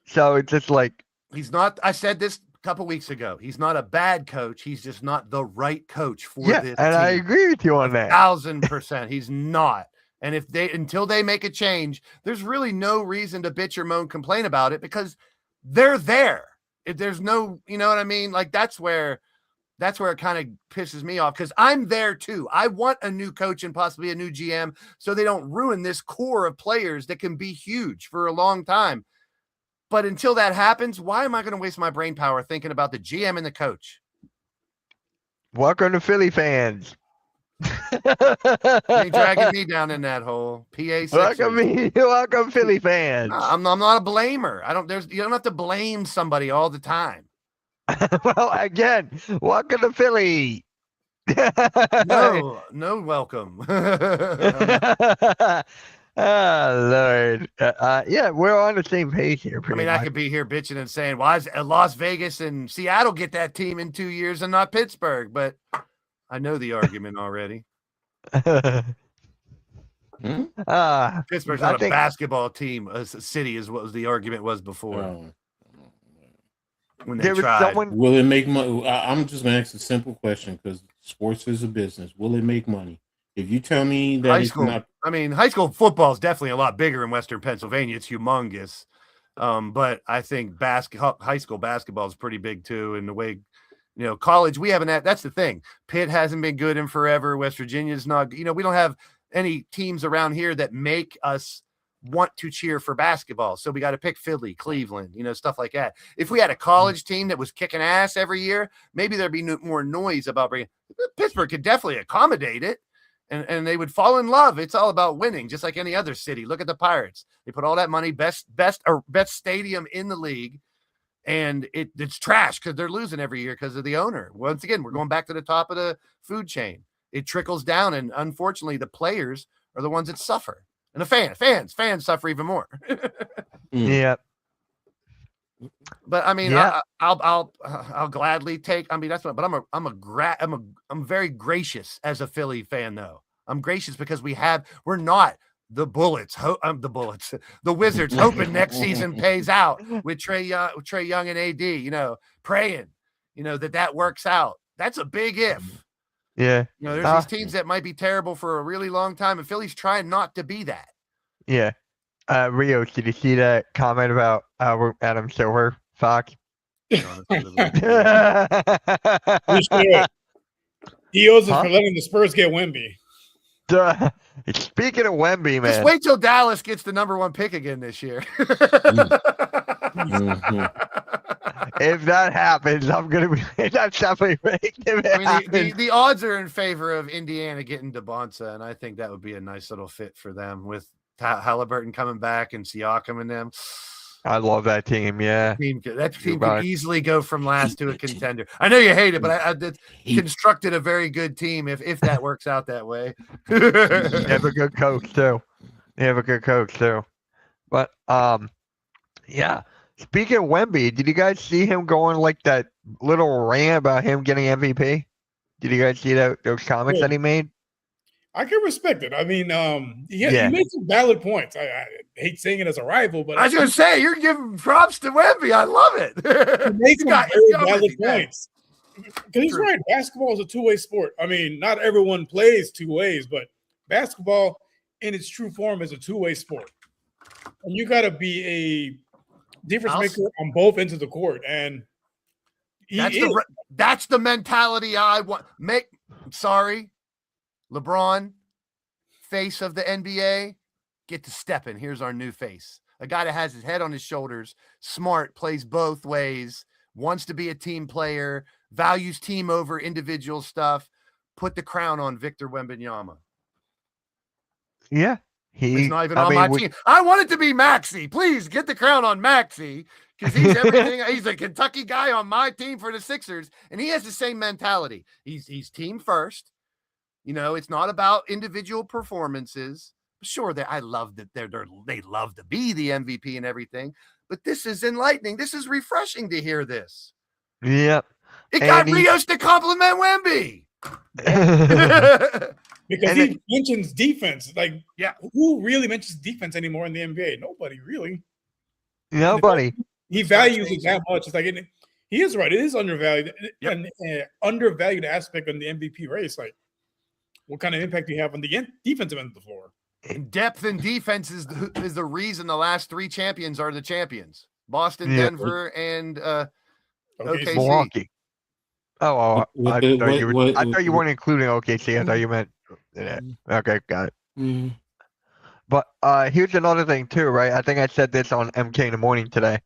So it's just like.
He's not, I said this a couple weeks ago. He's not a bad coach. He's just not the right coach for this team.
And I agree with you on that.
1,000%. He's not. And until they make a change, there's really no reason to bitch or moan, complain about it because they're there. If there's no, you know what I mean? Like that's where it kind of pisses me off because I'm there too. I want a new coach and possibly a new GM so they don't ruin this core of players that can be huge for a long time. But until that happens, why am I going to waste my brain power thinking about the GM and the coach?
Welcome to Philly fans.
You dragging me down in that hole. PA.
Welcome, Philly fans.
I'm not a blamer. You don't have to blame somebody all the time.
Well, again, welcome to Philly.
No welcome.
Oh, Lord. Yeah, we're on the same page here.
I mean, I could be here bitching and saying, why is Las Vegas and Seattle get that team in 2 years and not Pittsburgh? But I know the argument already. Pittsburgh's not a basketball team, a city is what the argument was before. When they tried.
Will it make money? I'm just going to ask a simple question because sports is a business. Will it make money? If you tell me that
high school football is definitely a lot bigger in Western Pennsylvania. It's humongous. But I think high school basketball is pretty big too. And the way, college, we haven't had, that's the thing. Pitt hasn't been good in forever. West Virginia's not, we don't have any teams around here that make us want to cheer for basketball. So we got to pick Philly, Cleveland, stuff like that. If we had a college team that was kicking ass every year, maybe there'd be more noise about bringing. Pittsburgh could definitely accommodate it. And they would fall in love. It's all about winning, just like any other city. Look at the Pirates. They put all that money, best stadium in the league, and it's trash because they're losing every year because of the owner. Once again, we're going back to the top of the food chain. It trickles down, and unfortunately, the players are the ones that suffer, and the fans suffer even more.
Yeah.
But I mean, yeah. I'll gladly take. I mean, that's what. But I'm very gracious as a Philly fan, though. I'm gracious because we're not the Bullets. The Wizards hoping next season pays out with Trey Young and AD. Praying, that works out. That's a big if.
Yeah.
There's these teams that might be terrible for a really long time, and Philly's trying not to be that.
Yeah. Rio, did you see that comment about Adam Silver, Fox?
He owes us for letting the Spurs get Wemby.
Speaking of Wemby, man.
Just wait till Dallas gets the number 1 pick again this year.
If that happens, I'm going to be – that's definitely right.
The odds are in favor of Indiana getting DeBonsa, and I think that would be a nice little fit for them with – Halliburton coming back and Siakam and them.
I love that team. Yeah,
that team could easily go from last to a contender. I know you hate it, but I constructed a very good team if that works out that way.
You have a good coach too. But yeah. Speaking of Wemby, did you guys see him going like that little rant about him getting MVP? Did you guys see those comments that he made?
I can respect it. I mean, he
Yeah.
made some valid points. I hate saying it as a rival, but
I was going to say, you're giving props to Wemby. I love
he
it.
made some very valid points. Because he's
True.
right. Basketball is a two-way sport. I mean, not everyone plays two ways, but basketball in its true form is a two-way sport. And you got to be a difference maker on both ends of the court. And
that's the mentality I want. Sorry, LeBron, face of the NBA, get to stepping. Here's our new face. A guy that has his head on his shoulders, smart, plays both ways, wants to be a team player, values team over individual stuff. Put the crown on Victor Wembanyama.
Yeah.
He's not even on my team. I want it to be Maxey. Please get the crown on Maxey because he's everything. He's a Kentucky guy on my team for the Sixers, and he has the same mentality. He's team first. You know, it's not about individual performances. Sure, I love that they love to be the MVP and everything, but this is enlightening. This is refreshing to hear this.
Yep.
It got Rios to compliment Wemby.
Because he mentions defense. Like, yeah, who really mentions defense anymore in the NBA? Nobody really.
Nobody.
He values it that much. It's like he is right. It is undervalued. Yep. An undervalued aspect in the MVP race. Like, what kind of impact do you have on the defensive end of the floor?
Depth and defense is the reason the last three champions are the champions: Boston, Denver, and OKC.
Milwaukee. Oh, I thought you weren't including OKC. I thought you meant. Yeah. Okay, got it.
Mm.
But here's another thing too, right? I think I said this on MK in the morning today.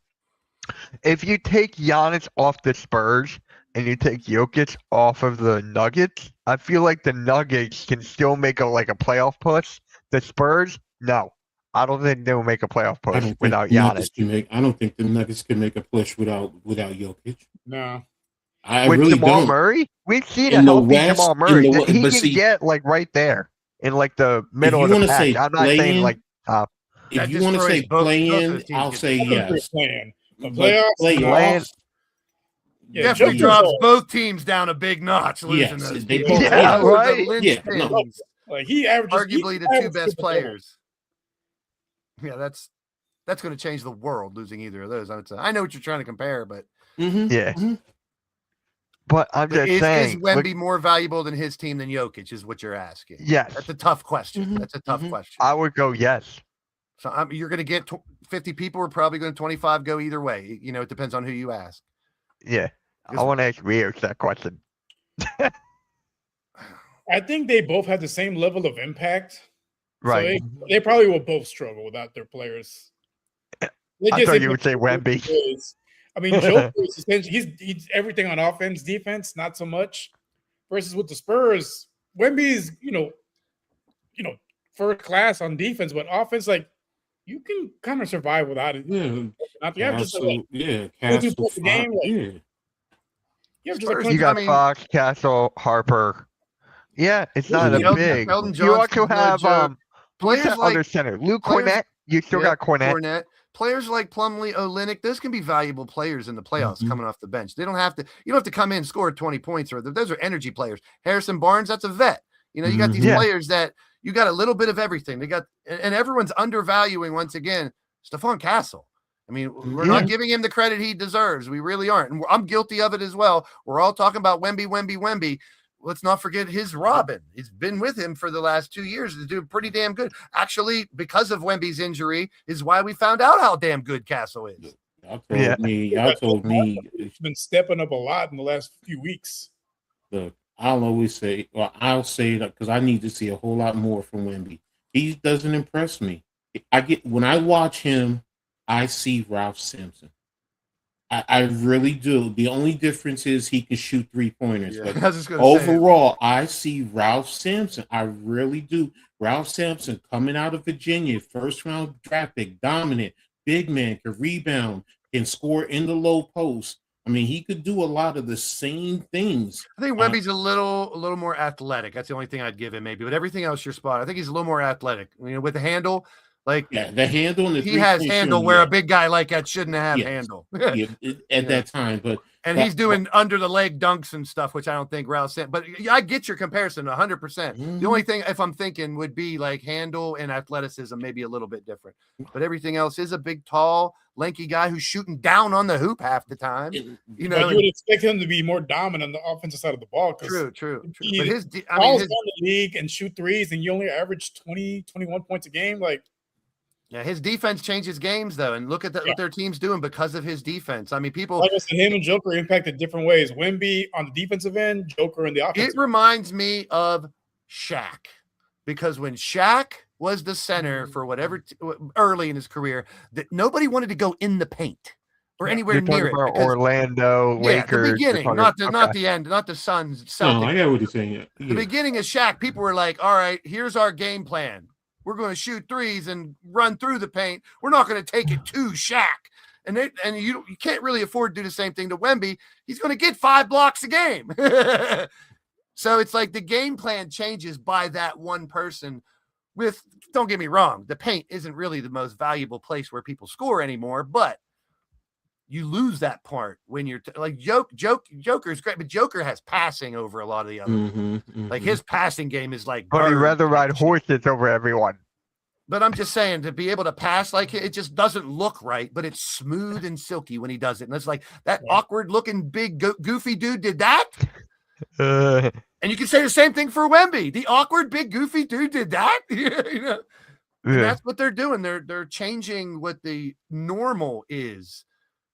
If you take Giannis off the Spurs and you take Jokic off of the Nuggets, I feel like the Nuggets can still make a playoff push. The Spurs, no. I don't think they will make a playoff push without Giannis.
I don't think the Nuggets can make a push without Jokic.
No.
With really Jamal Murray, we've seen a healthy Jamal Murray. He can get right there in the middle of the pack. I'm not saying
if you want to say play-in, I'll say yes.
Playoffs.
Definitely drops both teams down a big notch. Losing those.
Right.
He averages
arguably the two best players. Yeah, that's going to change the world. Losing either of those, I would say. I know what you're trying to compare, but
yeah. But I'm just saying,
is Wemby more valuable than his team than Jokic? Is what you're asking?
Yes,
that's a tough question. That's a tough question.
I would go yes.
So you're going to get 50 people. We're probably going to 25 go either way. You know, it depends on who you ask.
Yeah, I want to ask Rios that question.
I think they both have the same level of impact.
Right.
So they probably will both struggle without their players.
I thought you would say Wemby.
I mean, Joker he's everything on offense, defense, not so much. Versus with the Spurs, Wemby's first class on defense, but offense, you can kind of survive without it.
You got Fox, Castle, Harper. Yeah, it's not a big. You also have players other center, Luke Cornett. You still got Cornett.
Players like Plumlee, Olynyk, those can be valuable players in the playoffs coming off the bench. They don't have to. You don't have to come in, score 20 points, or those are energy players. Harrison Barnes, that's a vet. You know, you got these players that you got a little bit of everything. They got, and everyone's undervaluing once again Stephon Castle. I mean, we're not giving him the credit he deserves. We really aren't, and I'm guilty of it as well. We're all talking about Wemby. Let's not forget his Robin. He's been with him for the last 2 years to do pretty damn good. Actually, because of Wemby's injury is why we found out how damn good Castle is.
Y'all told me
he's been stepping up a lot in the last few weeks.
Look, I'll say that because I need to see a whole lot more from Wemby. He doesn't impress me. When I watch him, I see Ralph Sampson. I really do. The only difference is he can shoot 3-pointers.
Yeah,
but overall, I see Ralph Sampson. I really do. Ralph Sampson coming out of Virginia, first-round draft pick, dominant, big man, can rebound, can score in the low post. I mean, he could do a lot of the same things.
I think Wemby's a little more athletic. That's the only thing I'd give him, maybe. But everything else, you're spot. I think he's a little more athletic. You know, with the handle. Like
the handle and the
he has
3-point
handle
shooting,
where a big guy like that shouldn't have
Yes.
handle.
At that time, but
and he's doing under the leg dunks and stuff, which I don't think Rouse said. But I get your comparison 100%. The only thing, if I'm thinking, would be like handle and athleticism, maybe a little bit different. But everything else is a big, tall, lanky guy who's shooting down on the hoop half the time.
But you would expect him to be more dominant on the offensive side of the ball.
True. But
his down the league and shoot threes, and you only average 20, 21 points a game. Like,
yeah, his defense changes games though, and look at what their team's doing because of his defense. I mean, people
like I said, him and Joker impacted different ways. Wemby on the defensive end, Joker in the offensive.
It reminds me of Shaq, because when Shaq was the center for whatever early in his career, that nobody wanted to go in the paint or anywhere near it.
Because, Orlando, Lakers.
The beginning, not the end, not the Suns. Celtics.
No, I know what you're saying.
The beginning of Shaq, people were like, "All right, here's our game plan. We're going to shoot threes and run through the paint. We're not going to take it to Shaq." And you can't really afford to do the same thing to Wemby. He's going to get 5 blocks a game. So it's like the game plan changes by that one person. Don't get me wrong, the paint isn't really the most valuable place where people score anymore, but you lose that part when you're like Joker's great, but Joker has passing over a lot of the other. Like his passing game is like.
But he'd rather ride horses over everyone.
But I'm just saying, to be able to pass like it just doesn't look right, but it's smooth and silky when he does it. And it's like that awkward looking big goofy dude did that. And you can say the same thing for Wemby. The awkward big goofy dude did that. And that's what they're doing. They're changing what the normal is.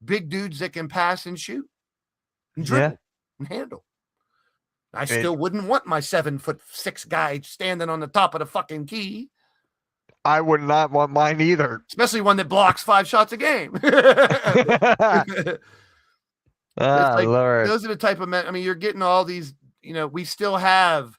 Big dudes that can pass and shoot and dribble and handle. I still wouldn't want my 7'6" guy standing on the top of the fucking key.
I would not want mine either.
Especially one that blocks 5 shots a game.
Lord.
Those are the type of men. I mean, you're getting all these, we still have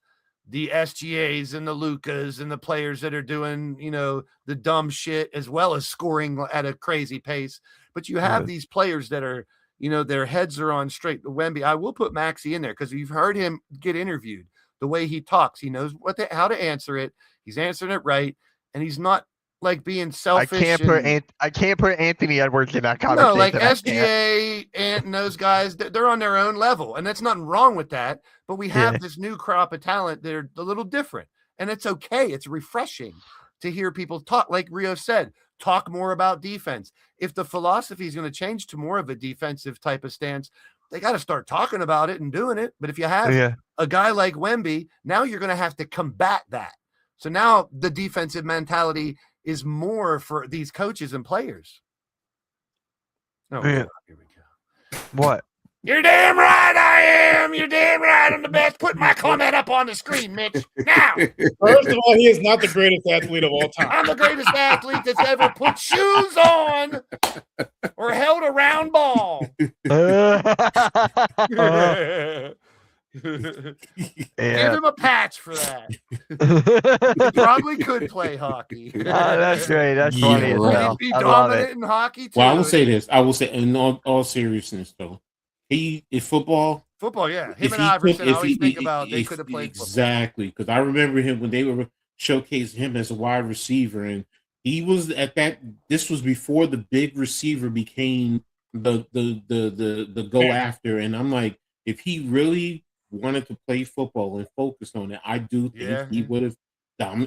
the SGAs and the Lucas and the players that are doing, the dumb shit as well as scoring at a crazy pace. But you have these players that are, their heads are on straight. The Wemby, I will put Maxey in there because you've heard him get interviewed. The way he talks, he knows how to answer it. He's answering it right, and he's not like being selfish.
I can't put Anthony Edwards in that conversation.
No, like SGA, Ant, and those guys, they're on their own level, and that's nothing wrong with that. But we have this new crop of talent that are a little different, and it's okay. It's refreshing to hear people talk, like Rio said, talk more about defense. If the philosophy is going to change to more of a defensive type of stance, they got to start talking about it and doing it. But if you have a guy like Wemby, now you're going to have to combat that. So now the defensive mentality is more for these coaches and players. Oh, here we go.
What?
You're damn right I am. You're damn right I'm the best. Put my comment up on the screen, Mitch. Now.
First of all, he is not the greatest athlete of all time.
I'm the greatest athlete that's ever put shoes on or held a round ball. Give him a patch for that. He probably could play hockey.
That's great. That's funny as hell.
He'd be dominant in hockey too.
Well, I will say this. I will say, in all seriousness, though, in football,
yeah. Him and Iverson, I always think about they could have played
exactly because I remember him when they were showcasing him as a wide receiver, and he was at that. This was before the big receiver became the go after, and I'm like, if he really wanted to play football and focused on it, I do think he would have.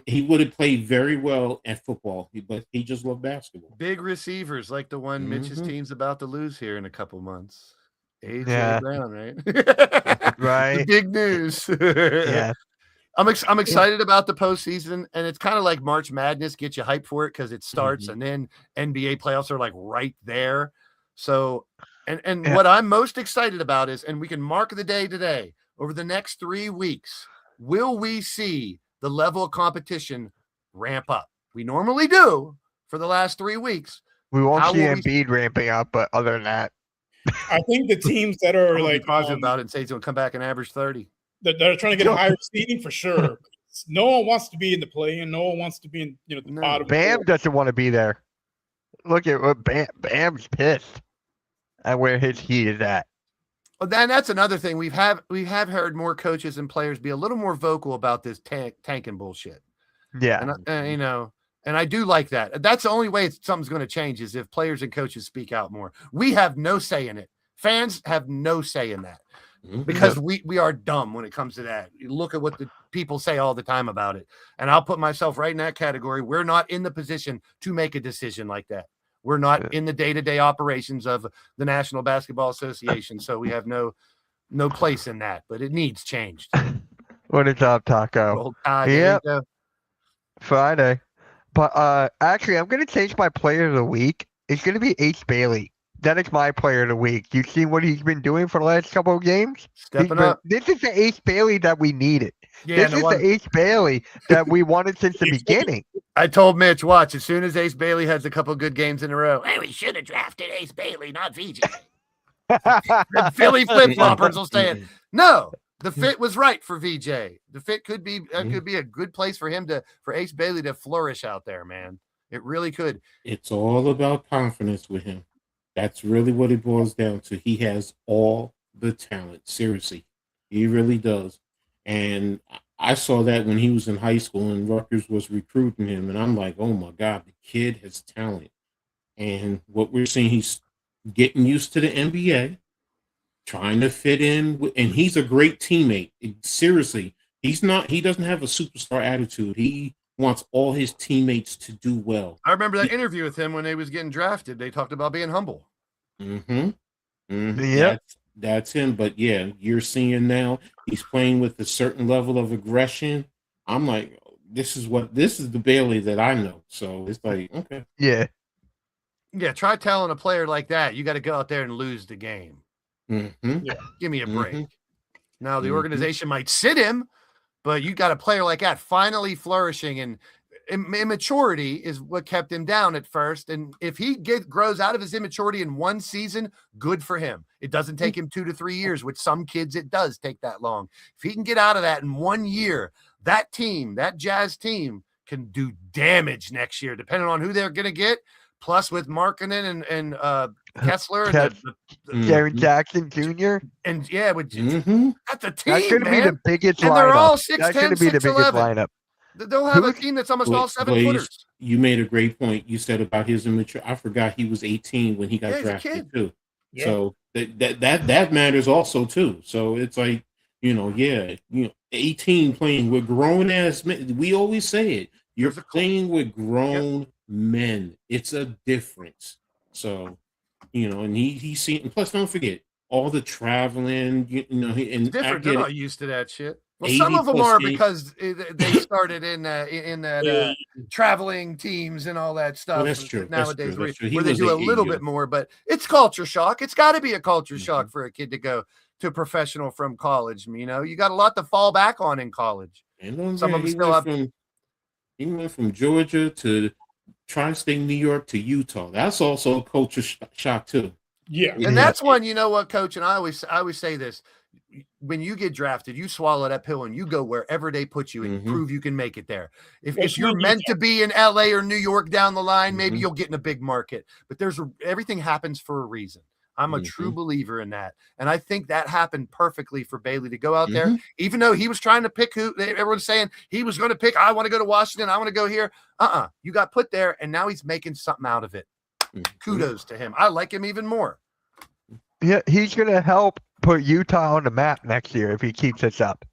He would have played very well at football, but he just loved basketball.
Big receivers like the one Mitch's team's about to lose here in a couple months. AJ Brown, right?
Right.
The big news. I'm excited about the postseason, and it's kind of like March Madness, get you hyped for it because it starts, and then NBA playoffs are like right there. So, and what I'm most excited about is, and we can mark the day today, over the next 3 weeks, will we see the level of competition ramp up? We normally do for the last 3 weeks.
We won't see Embiid ramping up, but other than that,
I think the teams that are like
positive about it and say he's going to come back and average 30.
They're trying to get a higher seeding for sure. No one wants to be in the play-in. No one wants to be in the bottom.
Bam doesn't want to be there. Look at what Bam's pissed at where his heat is at.
Well, then that's another thing. We have heard more coaches and players be a little more vocal about this tanking bullshit.
Yeah,
and And I do like that. That's the only way something's going to change is if players and coaches speak out more. We have no say in it. Fans have no say in that because we are dumb when it comes to that. You look at what the people say all the time about it. And I'll put myself right in that category. We're not in the position to make a decision like that. We're not in the day-to-day operations of the National Basketball Association. So we have no place in that, but it needs changed.
What is up, Taco? Yep. Friday. But actually, I'm going to change my player of the week. It's going to be Ace Bailey. That is my player of the week. You see what he's been doing for the last couple of games?
Stepping up.
This is the Ace Bailey that we needed.
Yeah,
this is the Ace Bailey that we wanted since the beginning.
I told Mitch, watch, as soon as Ace Bailey has a couple good games in a row, hey, we should have drafted Ace Bailey, not VJ. The Philly flip-floppers will say it. No, the fit was right for VJ. The fit could be a good place for Ace Bailey to flourish out there, man. It really could.
It's all about confidence with him. That's really what it boils down to. He has all the talent. Seriously, he really does. And I saw that when he was in high school and Rutgers was recruiting him, and I'm like, oh my God, the kid has talent. And what we're seeing, he's getting used to the NBA, trying to fit in, and he's a great teammate. Seriously, he doesn't have a superstar attitude. He wants all his teammates to do well.
I remember that interview with him when he was getting drafted. They talked about being humble.
Yeah,
that's him. But yeah, you're seeing now he's playing with a certain level of aggression. I'm like, this is the Bailey that I know. So it's like, okay.
Yeah.
Try telling a player like that, you got to go out there and lose the game.
Yeah.
Give me a break. Now the organization might sit him, but you got a player like that finally flourishing, and immaturity is what kept him down at first. And if he grows out of his immaturity in one season, good for him. It doesn't take him 2 to 3 years. With some kids, it does take that long. If he can get out of that in 1 year, that Jazz team can do damage next year, depending on who they're going to get. Plus with Markkanen and Kessler and
Jaren Jackson Jr.
And that's a team.
That's going to be the biggest
and
lineup.
They're all 6'10",
that's going to be the biggest lineup.
They'll have a team that's almost all 7-footers.
You made a great point. You said about his immature. I forgot he was 18 when he got drafted too. Yeah. So that matters also too. So it's like, 18 playing with grown ass men. We always say it. You're playing with grown men. It's a difference. So, and he's seen. Plus, don't forget all the traveling. And
different. They're not used to that shit. Well, some of them are because they started in that traveling teams and all that stuff.
Well, that's true.
Nowadays,
that's true.
Where they do a little bit more, but it's culture shock. It's got to be a culture shock for a kid to go to professional from college. You got a lot to fall back on in college.
And
some of them still have.
He went from Georgia to Tri-State New York to Utah. That's also a culture shock too.
Yeah,
and that's one. You know what, Coach? And I always say this: when you get drafted, you swallow that pill and you go wherever they put you and prove you can make it there. If you're meant to be in LA or New York down the line, maybe you'll get in a big market. But everything happens for a reason. I'm a true believer in that. And I think that happened perfectly for Bailey to go out there, even though he was trying to pick who everyone's saying he was going to pick. I want to go to Washington. I want to go here. You got put there and now he's making something out of it. Kudos to him. I like him even more.
Yeah, he's going to help put Utah on the map next year if he keeps this up.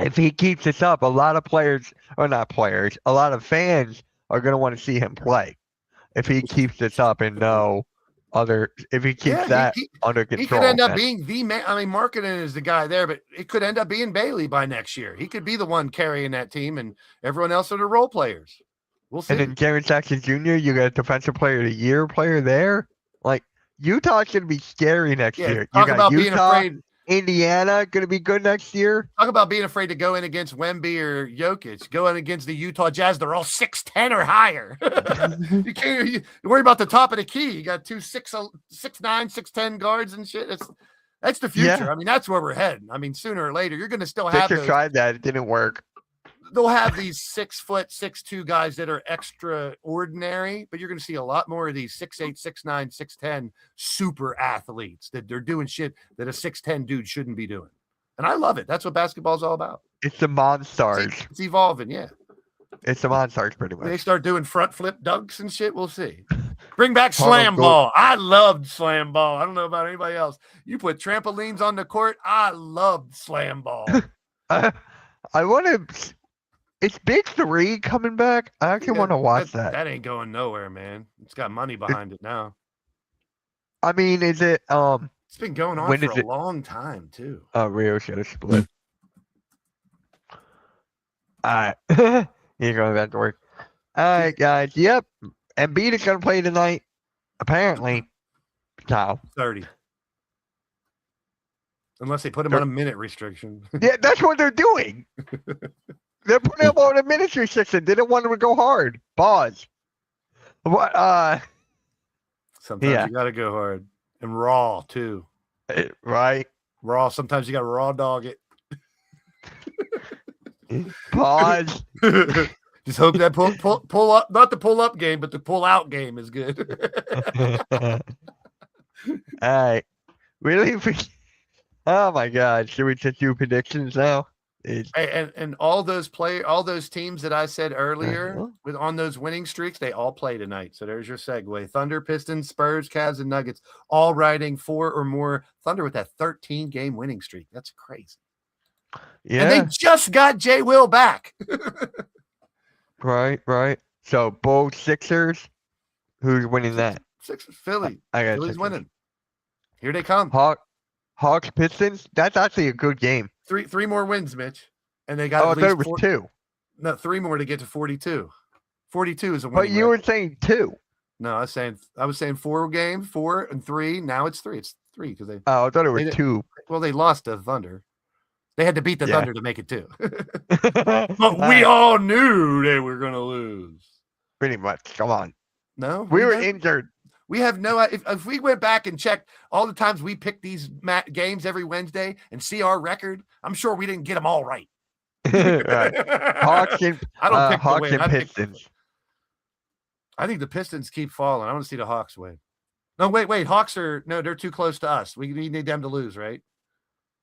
If he keeps this up, a lot of a lot of fans are going to want to see him play. If he keeps this up and if he keeps under control.
He could end up being the man. I mean, Markkanen is the guy there, but it could end up being Bailey by next year. He could be the one carrying that team and everyone else are the role players. We'll see.
And then Jaren Jackson Jr., you got a defensive player of the year player there. Like, Utah's going to be scary next year.
Talk
you got
about
Utah,
being afraid.
Indiana going to be good next year.
Talk about being afraid to go in against Wemby or Jokic. Go in against the Utah Jazz. They're all 6'10" or higher. You can't worry about the top of the key. You got 2 6'9", 6'10" guards and shit. That's the future.
Yeah.
I mean, that's where we're heading. I mean, sooner or later, you're going to still have
Victor tried that. It didn't work.
They'll have these 6 foot, 6'2" guys that are extraordinary, but you're going to see a lot more of these 6'8", 6'9", 6'10" super athletes that they're doing shit that a 6'10" dude shouldn't be doing. And I love it. That's what basketball's all about.
It's the Monstars.
It's evolving, yeah.
It's the Monstars pretty
When they
much.
start doing front flip dunks and shit, we'll see. Bring back
Harlem
slam ball. I loved slam ball. I don't know about anybody else. You put trampolines on the court. I loved slam ball.
I want to. It's Big 3 coming back. I actually want to watch that.
That ain't going nowhere, man. It's got money behind it now.
I mean, is it
It's been going on
when
for
is
a
it?
long time too.
Rio should have split. Alright. You're going back to work. Alright, guys. Yep. Embiid is gonna play tonight. Apparently. No.
30. Unless they put him on a minute restriction.
Yeah, that's what they're doing. They're putting him on a minute restriction. They didn't want him to go hard. Pause. What
Sometimes you gotta go hard. And raw too.
right?
Raw. Sometimes you gotta raw dog it.
Pause.
Just hope that pull up, not the pull up game, but the pull out game is good.
Alright. Really? Oh my god. Should we just do predictions now?
And all those teams that I said earlier on those winning streaks, they all play tonight. So there's your segue. Thunder, Pistons, Spurs, Cavs, and Nuggets all riding 4 or more. Thunder with that 13-game winning streak. That's crazy.
Yeah.
And they just got Jay Will back.
Right. So Bulls, Sixers. Who's winning that?
Philly.
I got
Philly's
Sixers.
winning. Here they come.
Hawks, Pistons. That's actually a good game.
Three more wins, Mitch. And they got
I
at
thought
least
it was 2.
No, 3 more to get to 42. 42 is a win.
But you were saying 2.
No, I was saying 4 games, 4 and 3. Now it's 3. It's 3 because they.
Oh, I thought it was
They-
2.
Well, they lost to Thunder. They had to beat the
Yeah.
Thunder to make it 2. But we all knew they were going to lose.
Pretty much. Come on.
No,
We were
don't.
injured.
We have no. If we went back and checked all the times we picked these games every Wednesday and see our record, I'm sure we didn't get them all right.
Right. Hawks and,
I don't pick the
Hawks
win.
and
I pick-
Pistons.
I think the Pistons keep falling. I want to see the Hawks win. No, wait. Hawks they're too close to us. We need them to lose, right?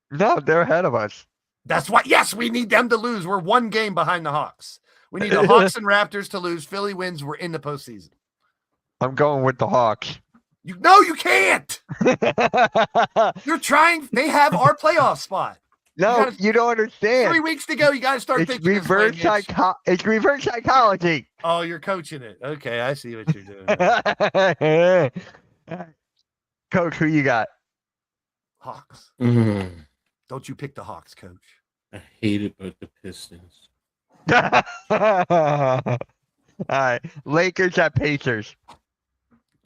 No, they're ahead of us.
That's why. Yes, we need them to lose. We're 1 game behind the Hawks. We need the Hawks and Raptors to lose. Philly wins. We're in the postseason.
I'm going with the Hawks.
You can't. You're trying. They have our playoff spot.
No, you don't understand.
3 weeks to go. You got to start
It's
thinking.
reverse It's reverse psychology.
Oh, you're coaching it. Okay, I see what you're doing.
Coach, who you got?
Hawks.
Mhm.
Don't you pick the Hawks, Coach?
I hate it, but the Pistons.
All right. Lakers at Pacers.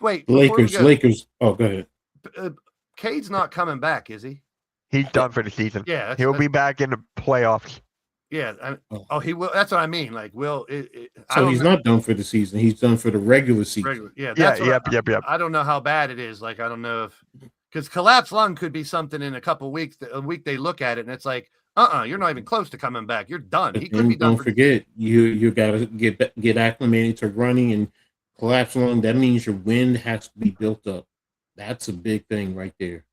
Wait, before we go,
Lakers. Oh, go ahead.
Cade's not coming back, is he?
He's done for the season.
Yeah,
He'll be back in the playoffs.
Yeah. He will. That's what I mean. Like,
So he's not done for the season. He's done for the regular season.
Yeah.
Yep.
I don't know how bad it is. Like, I don't know because collapsed lung could be something in a couple weeks. A week they look at it and it's like, you're not even close to coming back. You're done.
But
He could be done.
Don't forget, you got to get acclimated to running and collapse lung. That means your wind has to be built up. That's a big thing right there.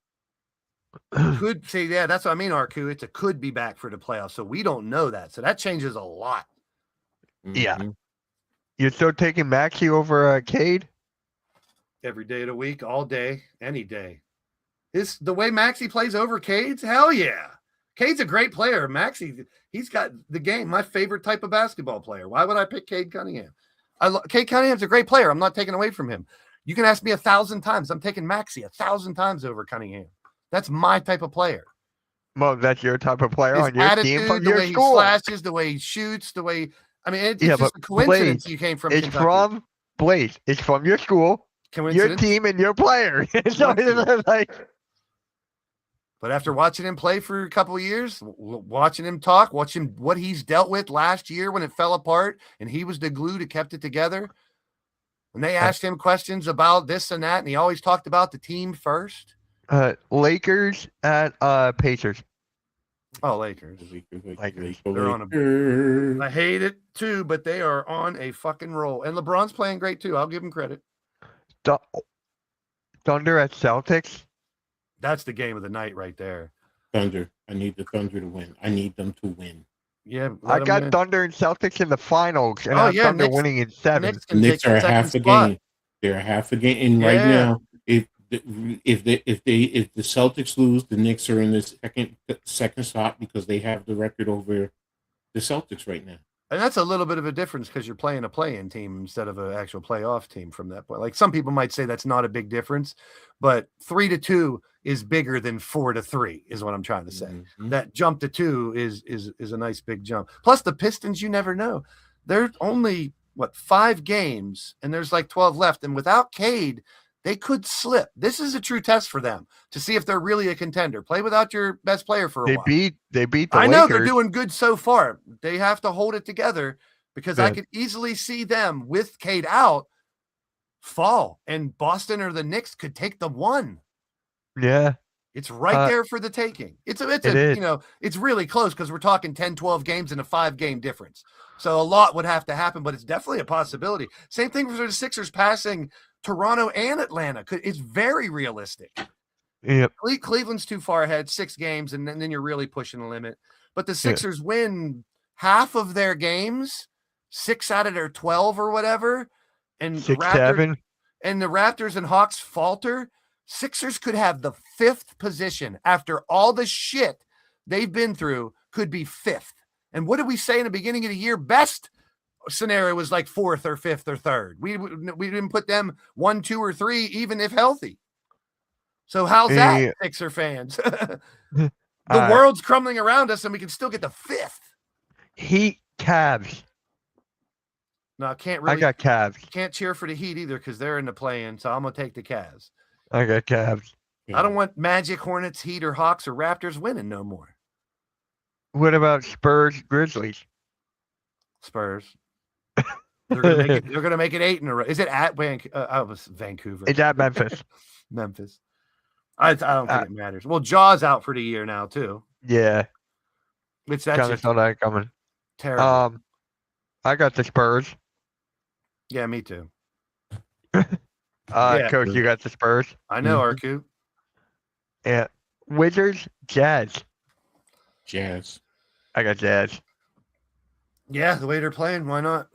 Could say, yeah, that's what I mean, Arku. It's a could be back for the playoffs. So we don't know that. So that changes a lot.
Yeah.
Mhm.
You're still taking Maxey over Cade?
Every day of the week, all day, any day. The way Maxey plays over Cade's, hell yeah. Cade's a great player. Maxey, he's got the game. My favorite type of basketball player. Why would I pick Cade Cunningham? Cade Cunningham's a great player. I'm not taking away from him. You can ask me 1,000 times. I'm taking Maxey 1,000 times over Cunningham. That's my type of player.
Well, that's your type of player
His
on your team
attitude,
from
the
your
way
school.
he slashes, the way he shoots, the way it's
Yeah,
just
but
a coincidence
Blaze,
you came from
It's
Kentucky.
from Blaze. It's from your school, your
Coincidence?
team, and your player. So it's like,
But after watching him play for a couple of years, watching him talk, watching what he's dealt with last year when it fell apart and he was the glue that kept it together. When they asked him questions about this and that, and he always talked about the team first.
Lakers at Pacers.
Oh, Lakers.
Lakers.
They're on I hate it too, but they are on a fucking roll. And LeBron's playing great too. I'll give him credit.
Thunder at Celtics.
That's the game of the night right there.
Thunder. I need the Thunder to win. I need them to win.
Yeah,
I
let 'em
got
win.
Thunder and Celtics in the finals, and
Oh,
I have
yeah,
Thunder
Knicks-
winning in 7.
Knicks
The
can
Knicks
take
are
the
a
second
half a
spot.
game. They're a half a game, and right
Yeah.
now, if the Celtics lose, the Knicks are in this second spot because they have the record over the Celtics right now.
And that's a little bit of a difference because you're playing a play-in team instead of an actual playoff team from that point. Like some people might say that's not a big difference, but 3-2 is bigger than 4-3 is what I'm trying to say.
Mhm.
That jump to 2 is a nice big jump. Plus the Pistons, you never know. They're only 5 games and there's like 12 left. And without Cade, they could slip. This is a true test for them to see if they're really a contender. Play without your best player for a
They
while.
beat the
I know they're
Lakers.
doing good so far. They have to hold it together because I
Yeah.
could easily see them with Cade out fall, and Boston or the Knicks could take the 1.
Yeah.
It's right there for the taking. It's really close because we're talking 10, 12 games and a 5-game difference. So a lot would have to happen, but it's definitely a possibility. Same thing for the Sixers passing Toronto and Atlanta. It's very realistic.
Yep.
Cleveland's too far ahead, 6 games, and then you're really pushing the limit. But the Sixers win half of their games, 6 out of their 12 or whatever, and
6, 7.
and the Raptors and Hawks falter. Sixers could have the 5th position after all the shit they've been through, could be 5th. And what did we say in the beginning of the year? Best scenario was like 4th or 5th or 3rd. We didn't put them 1, 2, or 3, even if healthy. So how's that, Sixer fans? The world's crumbling around us, and we can still get the 5th.
Heat, Cavs.
No, I can't really.
I got Cavs.
Can't cheer for the Heat either because they're in the play-in, so I'm gonna take the Cavs.
I got Cavs.
Yeah.
I don't want Magic, Hornets, Heat, or Hawks or Raptors winning no more.
What about Spurs, Grizzlies?
Spurs. They're gonna make it 8 in a row. Is it at Vancouver?
It's at Memphis.
Memphis. I don't think it matters. Well, Jaw's out for the year now too.
Yeah.
Which
Kind
that's
of saw that coming.
terrible.
I got the Spurs.
Yeah, me too.
Coach, you got the Spurs.
I know, Arku.
Yeah. Wizards, Jazz.
Jazz.
I got Jazz.
Yeah, the way they're playing, why not?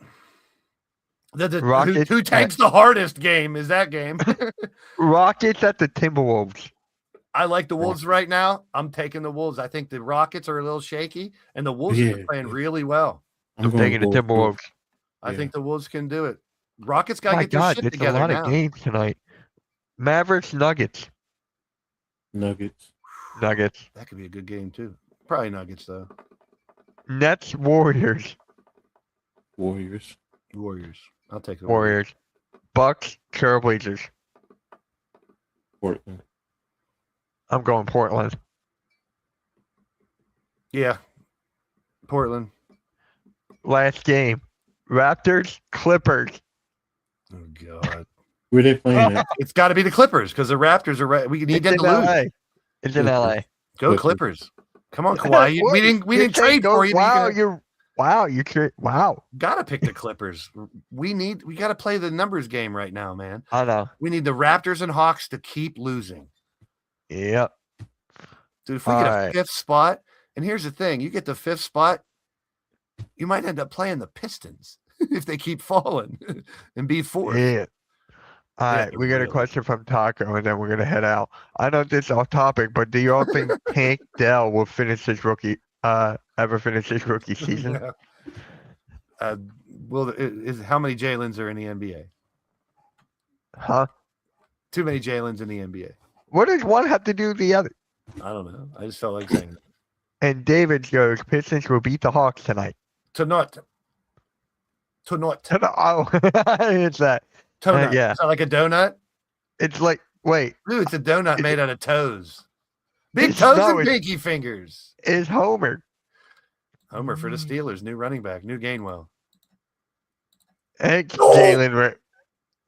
Rockets,
Who takes the hardest game is that game.
Rockets at the Timberwolves.
I like the Wolves right now. I'm taking the Wolves. I think the Rockets are a little shaky, and the Wolves are playing really well.
I'm taking the Timberwolves.
I think the Wolves can do it. Rockets got to
My
get their
God,
shit
it's a
together
lot
now.
of games tonight. Mavericks, Nuggets.
Nuggets.
That could be a good game too. Probably Nuggets though.
Nets, Warriors.
Warriors.
I'll take the
Warriors. Bucks, Trailblazers.
Portland.
I'm going Portland.
Yeah. Portland.
Last game. Raptors, Clippers.
Oh God.
Where they playing at?
It's got to be the Clippers because the Raptors are right. We need them
It's
to
in
lose.
LA. It's in LA.
Go Clippers. Come on, Kawhi. We didn't trade for you.
Wow.
Gotta pick the Clippers. We gotta play the numbers game right now, man.
I know.
We need the Raptors and Hawks to keep losing.
Yep.
Dude, if we get a 5th spot, and here's the thing, you get the 5th spot, you might end up playing the Pistons if they keep falling and be 4th.
Yeah. All right, we got a question from Taco, and then we're gonna head out. I know this is off topic, but do you all think Tank Dell will finish his rookie season?
How many Jalen's are in the NBA?
Huh?
Too many Jalen's in the NBA.
What does one have to do with the other?
I don't know. I just felt like saying that.
And David goes, Pistons will beat the Hawks tonight.
Tonight.
Oh, it's that.
Donut.
Yeah.
Is that like a donut?
It's like, wait,
Dude, it's a donut made out of toes. Big toes and pinky fingers.
it's Homer.
Homer for the Steelers. New running back. New Gainwell.
And Jalen.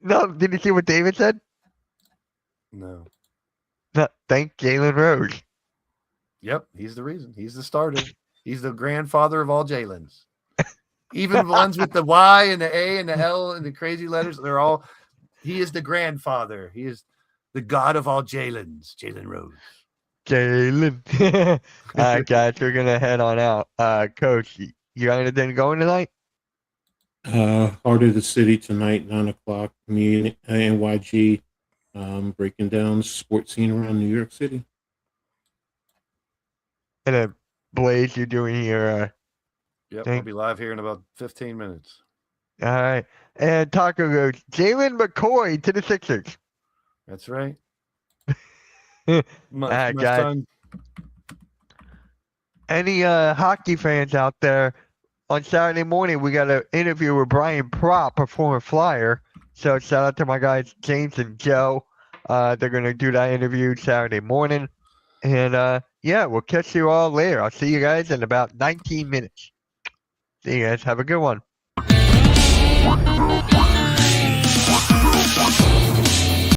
No, did you see what David said?
No.
No, thank Jalen Rose.
Yep. He's the reason. He's the starter. He's the grandfather of all Jalen's. Even the ones with the Y and the A and the L and the crazy letters, he is the grandfather. He is the god of all Jalen's, Jalen Rose.
Jalen. All right, guys, we're gonna head on out. Coach, you got anything going tonight?
Heart of the City tonight, 9 o'clock. Me and NYG, breaking down the sports scene around New York City.
And then Blaze, you're doing your
Yep,
thing?
we'll be live here in about 15 minutes.
All right. And Taco goes, Jalen McCoy to the Sixers.
That's right.
All
My
right, guys.
son.
Any hockey fans out there, on Saturday morning, we got an interview with Brian Propp, a former Flyer. So shout out to my guys, James and Joe. They're going to do that interview Saturday morning. And yeah, we'll catch you all later. I'll see you guys in about 19 minutes. See you guys. Have a good one.